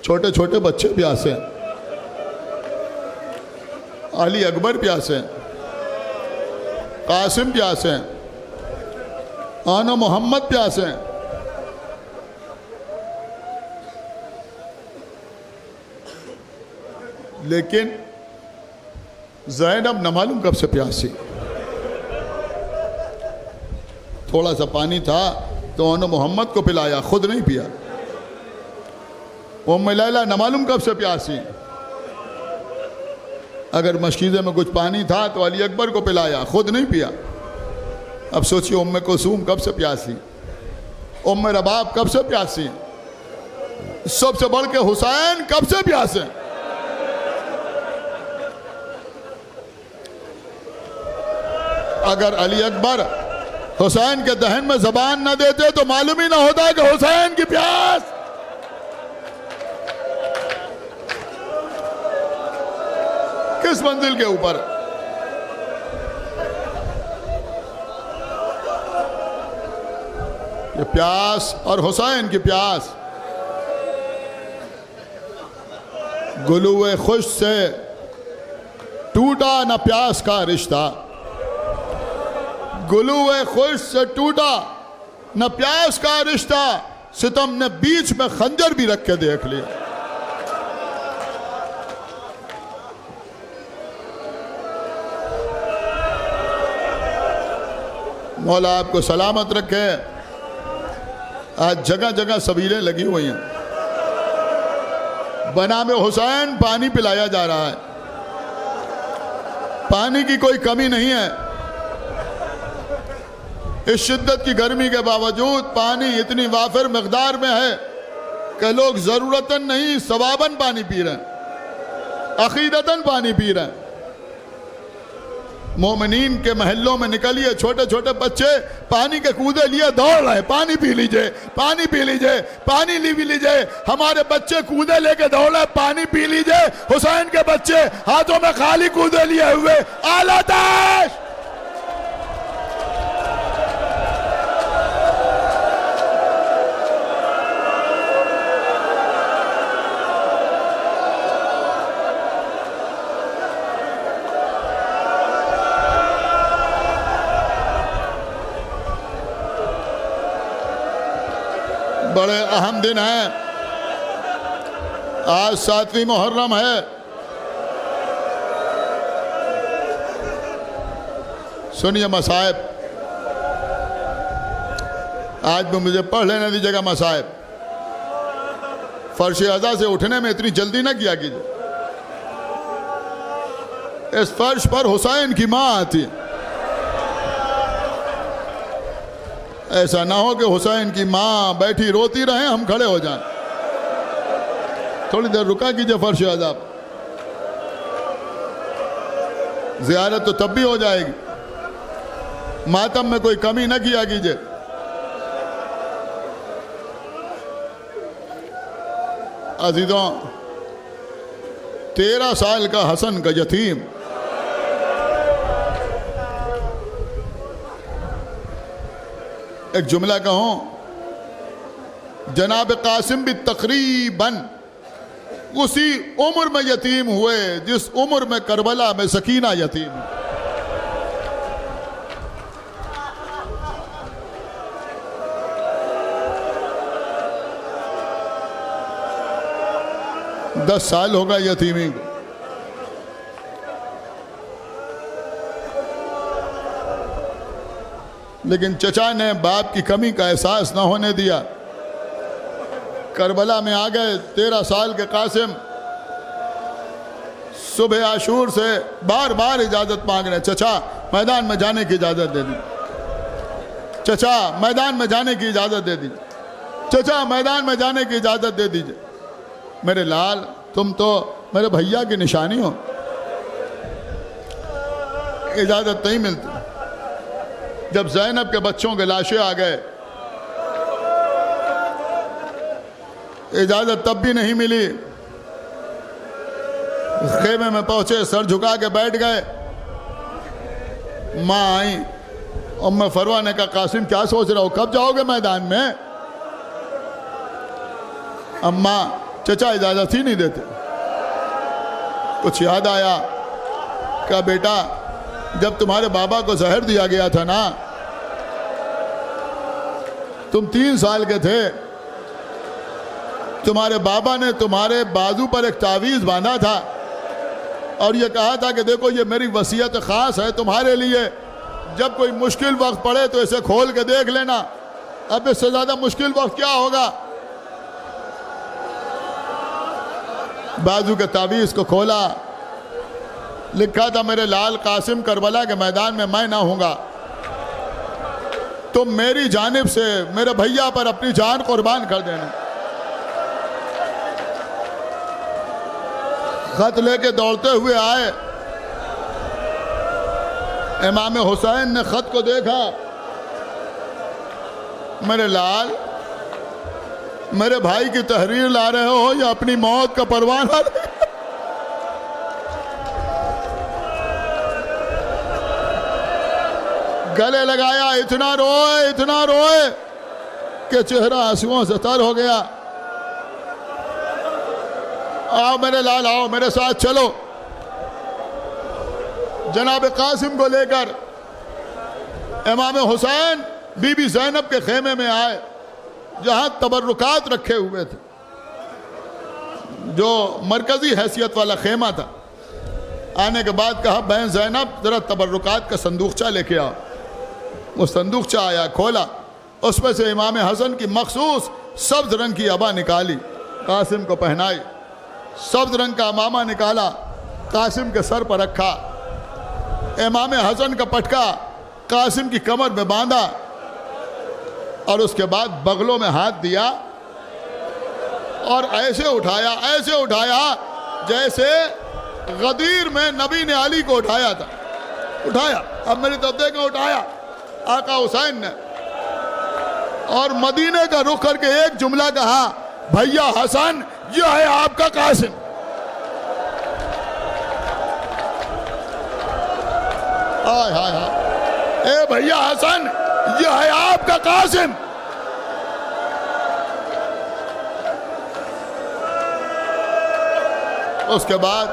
छोटे छोटे बच्चे प्यासे हैं, अली अकबर प्यासे हैं, कासिम प्यासे हैं, आना मोहम्मद प्यासे हैं। लेकिन ज़ैनब न मालूम कब से प्यासी। थोड़ा सा पानी था तो आना मोहम्मद को पिलाया, खुद नहीं पिया। उम्मे लैला न मालूम कब से प्यासी। अगर मस्जिद में कुछ पानी था तो अली अकबर को पिलाया, खुद नहीं पिया। अब सोचिए उम्मे कुलसूम कब से प्यासी, उम्मे रबाब कब से प्यासी, सबसे बढ़ के हुसैन कब से प्यासे। अगर अली अकबर हुसैन के दहन में जबान न देते तो मालूम ही ना होता कि हुसैन की प्यास। किस मंजिल के ऊपर? ये प्यास और हुसैन की प्यास। गुलूए खुश से टूटा न प्यास का रिश्ता, गुलूए खुश से टूटा न प्यास का रिश्ता, सितम ने बीच में खंजर भी रख के देख लिया। मौला आपको सलामत रखे। आज जगह जगह सबीलें लगी हुई हैं, बनामे हुसैन पानी पिलाया जा रहा है। पानी की कोई कमी नहीं है। इस शिद्दत की गर्मी के बावजूद पानी इतनी वाफिर मकदार में है कि लोग जरूरतन नहीं सवाबन पानी पी रहे हैं, अकीदतन पानी पी रहे हैं। मोमिनीन के महल्लों में निकलिए, छोटे छोटे बच्चे पानी के कूदे लिए दौड़ रहे, पानी पी लीजिए, पानी पी लीजिए, पानी भी लीजिए। हमारे बच्चे कूदे लेके दौड़ रहे, पानी पी लीजिए। हुसैन के बच्चे हाथों में खाली कूदे लिए हुए, आला ताश। बड़े अहम दिन है। आज 7वीं मुहर्रम है। सुनिए मसाइब, आज भी मुझे पढ़ लेने दीजिएगा मसाइब। फर्श अज़ा से उठने में इतनी जल्दी ना किया कीजिए। इस फर्श पर हुसैन की माँ आती है। ऐसा ना हो कि हुसैन की माँ बैठी रोती रहे, हम खड़े हो जाएं। थोड़ी देर रुका कीजिए फर्श अज़ा। ज़ियारत तो तब भी हो जाएगी, मातम में कोई कमी ना किया कीजिए। अजीजों, 13 साल का हसन का यतीम एक जुमला कहूं, जनाब कासिम भी तकरीबन उसी उम्र में यतीम हुए जिस उम्र में करबला में सकीना यतीम। दस साल होगा यतीमी को। लेकिन चचा ने बाप की कमी का एहसास न होने दिया। करबला में आ गए 13 साल के कासिम। सुबह आशूर से बार बार इजाज़त मांग रहे, चचा मैदान में जाने की इजाज़त दे दी, चचा मैदान में जाने की इजाज़त दे दीजिए, चचा मैदान में जाने की इजाज़त दे दीजिए। मेरे लाल, तुम तो मेरे भैया की निशानी हो, इजाज़त नहीं मिलती। जब ज़ैनब के बच्चों के लाशें आ गए, इजाज़त तब भी नहीं मिली। खेमे में पहुंचे, सर झुका के बैठ गए। माँ आई, उम्मे फरवा ने कहा, कासिम क्या सोच रहा हो, कब जाओगे मैदान में? अम्मा, चचा इजाज़त ही नहीं देते। कुछ याद आया, कहा बेटा जब तुम्हारे बाबा को जहर दिया गया था ना, तुम 3 साल के थे, तुम्हारे बाबा ने तुम्हारे बाजू पर एक तावीज़ बांधा था और ये कहा था कि देखो ये मेरी वसीयत ख़ास है तुम्हारे लिए, जब कोई मुश्किल वक्त पड़े तो इसे खोल के देख लेना। अब इससे ज़्यादा मुश्किल वक्त क्या होगा? बाजू के तावीज़ को खोला, लिखा था मेरे लाल कासिम, करबला के मैदान में मैं ना हूँगा, तुम मेरी जानिब से मेरे भैया पर अपनी जान कुर्बान कर देना। खत लेके दौड़ते हुए आए। इमाम हुसैन ने खत को देखा, मेरे लाल, मेरे भाई की तहरीर ला रहे हो या अपनी मौत का परवाह ला रहे हो? गले लगाया, इतना रोए कि चेहरा आंसुओं से तर हो गया। आओ मेरे लाल, आओ मेरे साथ चलो। जनाब कासिम को लेकर इमाम हुसैन बीबी ज़ैनब के खेमे में आए, जहां तबर्रुकात रखे हुए थे, जो मरकजी हैसियत वाला खेमा था। आने के बाद कहा, बहन ज़ैनब जरा तबर्रुकात का संदूकचा लेके आओ। वो संदूकचा आया, खोला, उसमें से इमाम हसन की मखसूस सब्ज रंग की अबा निकाली, कासिम को पहनाई। सब्ज रंग का अमामा निकाला, कासिम के सर पर रखा। इमाम हसन का पटका कासिम की कमर में बांधा और उसके बाद बगलों में हाथ दिया और ऐसे उठाया जैसे गदीर में नबी ने अली को उठाया था। उठाया, अब मेरी तरफ देखो, उठाया आका हुसैन ने, और मदीने का रुख करके एक जुमला कहा, भैया हसन, यह है आपका कासिम। हाय हाय हाय, ए भैया हसन, यह है आपका कासिम। उसके बाद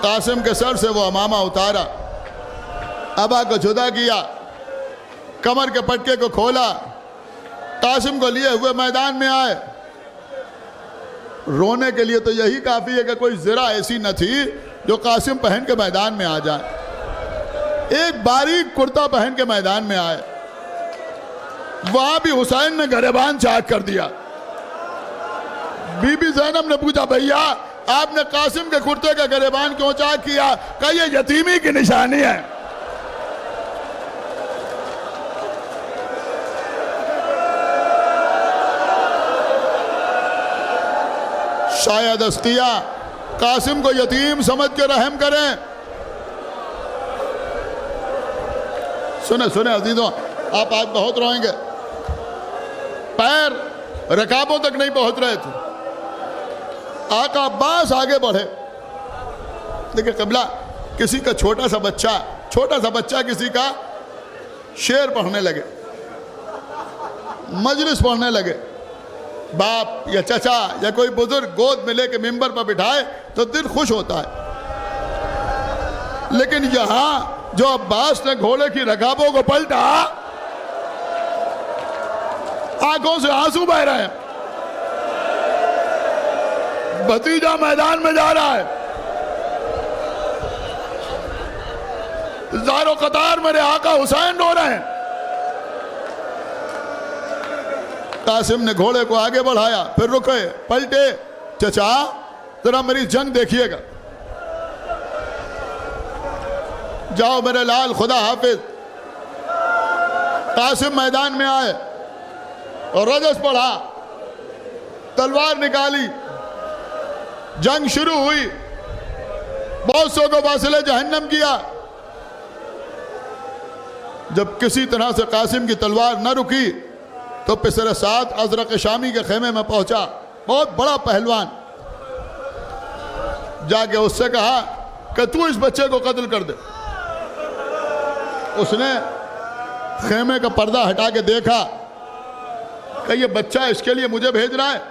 कासिम के सर से वो अमामा उतारा, अबा को जुदा किया, कमर के पटके को खोला, कासिम को लिए हुए मैदान में आए। रोने के लिए तो यही काफी है कि कोई जरा ऐसी न थी जो कासिम पहन के मैदान में आ जाए। एक बारीक कुर्ता पहन के मैदान में आए, वहां भी हुसैन ने गरेबान चाक कर दिया। बीबी ज़ैनब ने पूछा, भैया आपने कासिम के कुर्ते का गरेबान क्यों चाक किया? कहा, यह यतीमी की निशानी है। शायद अस्तिया कासिम को यतीम समझ के रहम करें। सुने अजीजों, आप आज बहुत रोएंगे। पैर रकाबों तक नहीं पहुंच रहे थे, आका अब्बास आगे बढ़े। देखिए क़िबला, किसी का छोटा सा बच्चा किसी का शेर पढ़ने लगे, मजलिस पढ़ने लगे, बाप या चचा या कोई बुजुर्ग गोद में लेके मिंबर पर बिठाए तो दिल खुश होता है। लेकिन यहां जो अब्बास ने घोड़े की रकाबों को पलटा, आंखों से आंसू बह रहे हैं। भतीजा मैदान में जा रहा है, ज़ारो कतार मेरे आका हुसैन रो रहे हैं। कासिम ने घोड़े को आगे बढ़ाया, फिर रुके, पलटे, चचा जरा मेरी जंग देखिएगा। जाओ मेरे लाल, खुदा हाफिज। कासिम मैदान में आए और रजस पढ़ा, तलवार निकाली, जंग शुरू हुई। बहुत सौ को वासिले जहन्नम किया। जब किसी तरह से कासिम की तलवार न रुकी तो पिसर साद अजरक शामी के खेमे में पहुंचा, बहुत बड़ा पहलवान। जाके उससे कहा कि तू इस बच्चे को कत्ल कर दे। उसने खेमे का पर्दा हटा के देखा कि ये बच्चा इसके लिए मुझे भेज रहा है,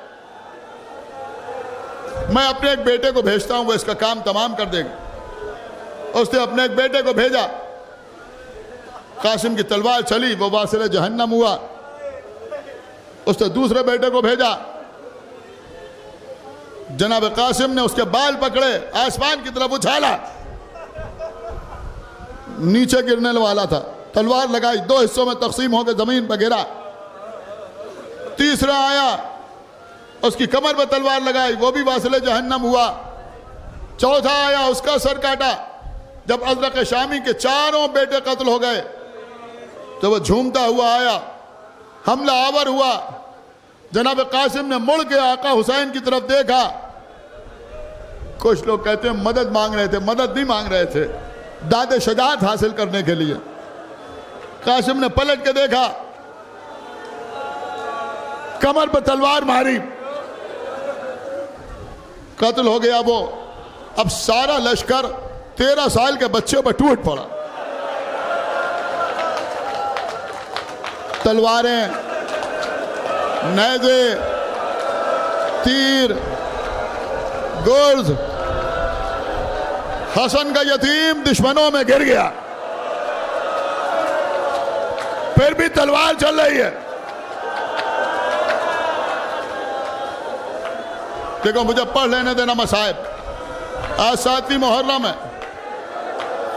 मैं अपने एक बेटे को भेजता हूं, वो इसका काम तमाम कर देगा। उसने अपने एक बेटे को भेजा, कासिम की तलवार चली, वो वासिले जहन्नम हुआ। उसने दूसरे बेटे को भेजा, जनाब कासिम ने उसके बाल पकड़े, आसमान की तरफ उछाला, नीचे गिरने वाला था, तलवार लगाई, दो हिस्सों में तकसीम होकर जमीन पर गिरा। तीसरा आया, उसकी कमर पर तलवार लगाई, वो भी वासिले जहन्नम हुआ। चौथा आया, उसका सर काटा। जब अजरक शामी के चारों बेटे कत्ल हो गए तो वह झूमता हुआ आया, हमला आवर हुआ। जनाब कासिम ने मुड़ के आका हुसैन की तरफ देखा। कुछ लोग कहते हैं मदद मांग रहे थे, मदद नहीं मांग रहे थे, दादे शजात हासिल करने के लिए। कासिम ने पलट के देखा, कमर पर तलवार मारी, कत्ल हो गया वो। अब सारा लश्कर 13 साल के बच्चे पर टूट पड़ा। तलवारें, नेज़े, तीर, गुर्ज। हसन का यतीम दुश्मनों में गिर गया, फिर भी तलवार चल रही है। देखो, मुझे पढ़ लेने देना मसाइब। आज 7वीं मुहर्रम है,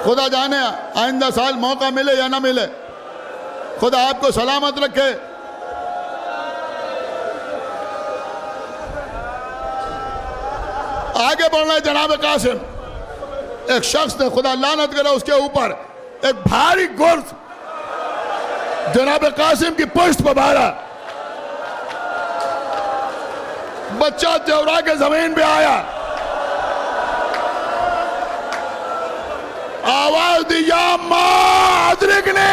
खुदा जाने आइंदा साल मौका मिले या ना मिले। खुदा आपको सलामत रखे। आगे बढ़ना है जनाब कासिम। एक शख्स ने, खुदा लानत करे उसके ऊपर, एक भारी गुर्ज जनाब कासिम की पुष्ट पर मारा। बच्चा चौरा के जमीन पे आया, आवाज दी, या मां अदरिक ने।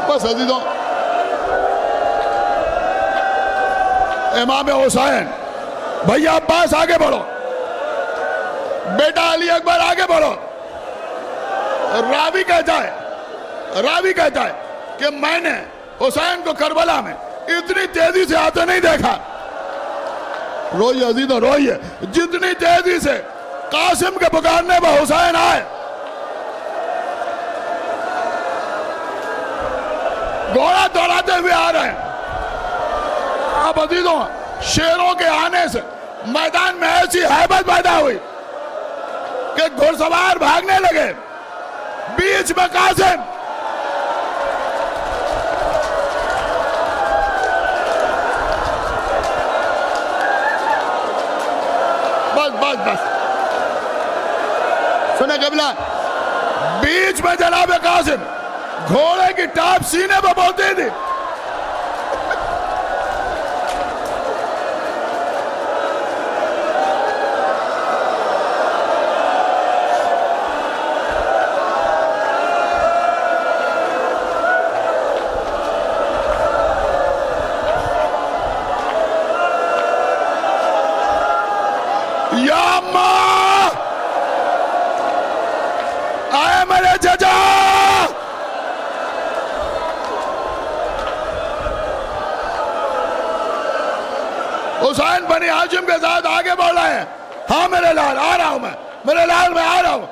बस अजीजों, इमाम हुसैन, भैया अब्बास आगे बढ़ो, बेटा अली अकबर आगे बढ़ो। रावी कहता है कि मैंने हुसैन को करबला में इतनी तेजी से आते नहीं देखा। रोइए अजीजों, रोइए। जितनी तेजी से कासिम के पुकारने पर हुसैन आए, घोड़ा दौड़ाते हुए आ रहे हैं। अब अजीजों, शेरों के आने से मैदान में ऐसी हैबत पैदा हुई कि घुड़सवार भागने लगे। बीच में कासिम, बस सुने कबला, बीच में जनाब कासिम, घोड़े की टाप सीने पर बोलती थी। या मां आए मेरे चाचा। हुसैन बनी हाशिम के साथ आगे बढ़ रहे हैं। हाँ मेरे लाल, आ रहा हूं मैं, मेरे लाल मैं आ रहा हूं,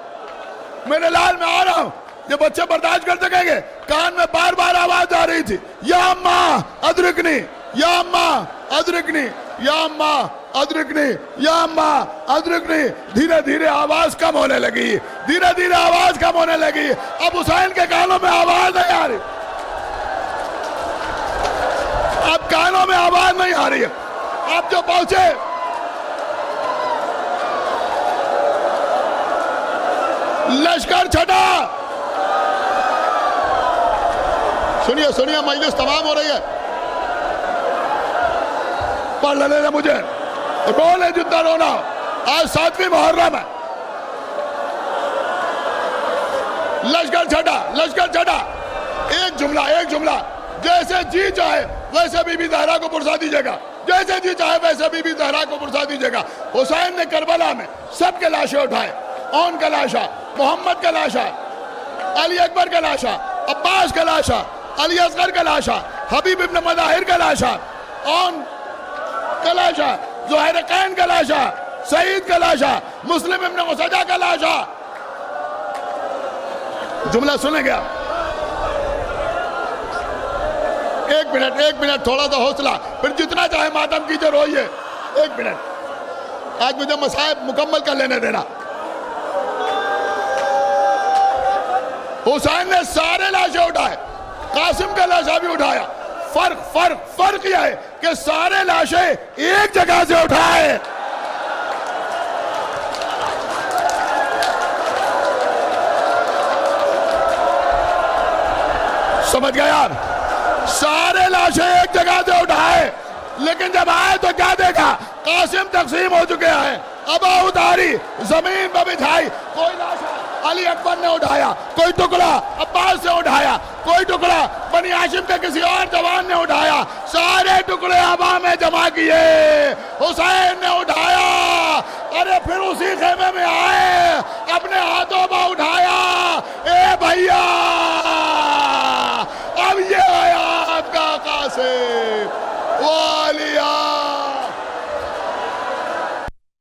मेरे लाल मैं आ रहा हूं। ये बच्चे बर्दाश्त कर सकेंगे? कान में बार बार आवाज आ रही थी, या मां अदरिकनी, या मां अदरिकनी, या मां अदरिकनी, या मां अदरिकनी। धीरे धीरे आवाज कम होने लगी, धीरे धीरे आवाज कम होने लगी। अब हुसैन के कानों में आवाज नहीं आ रही, अब कानों में आवाज नहीं आ रही है। अब जो पहुंचे, लश्कर छटा। सुनिए सुनिए, मजलिस तमाम हो रही है, पढ़ लेने मुझे। रोने जितना रोना, आज 7वीं मुहर्रम है। लश्कर छटा, लश्कर छटा। एक जुमला, जैसे जी चाहे वैसे बीबी ज़हरा को पुरसा दीजिएगा, जैसे जी चाहे वैसे बीबी ज़हरा को पुरसा दीजिएगा। हुसैन ने करबला में सबके लाशें उठाए, ओन का लाशा, मोहम्मद का लाशा, अली अकबर का लाशा, अब्बास का लाशा, अली असगर का लाशा, हबीब इब्न मज़ाहिर का लाशा, ओन का लाशा, ज़ुहैर कैन का लाशा, सईद का लाशा, मुस्लिम इब्न मुसजा का लाशा। जुमला सुनेंगे आप? एक मिनट, थोड़ा सा हौसला, फिर जितना चाहे मातम कीजिए, रोइए। 1 मिनट, आज मुझे मसाइब मुकम्मल कर लेने देना। हुसैन ने सारे लाशें उठाए, कासिम का लाशा भी उठाया। फर्क यह है कि सारे लाशें एक जगह से उठाए। समझ गए यार? सारे लाशें एक जगह से उठाए, लेकिन जब आए तो क्या देखा? कासिम तकसीम हो चुके हैं। अब उतारी, जमीन पर बिछाई, कोई लाश अली अकबर ने उठाया, कोई टुकड़ा अब्बास से उठाया, कोई टुकड़ा बनी हाशिम के किसी और जवान ने उठाया, सारे टुकड़े हवा में जमा किए, हुसैन ने उठाया। अरे फिर उसी खेमे में आए, अपने हाथों में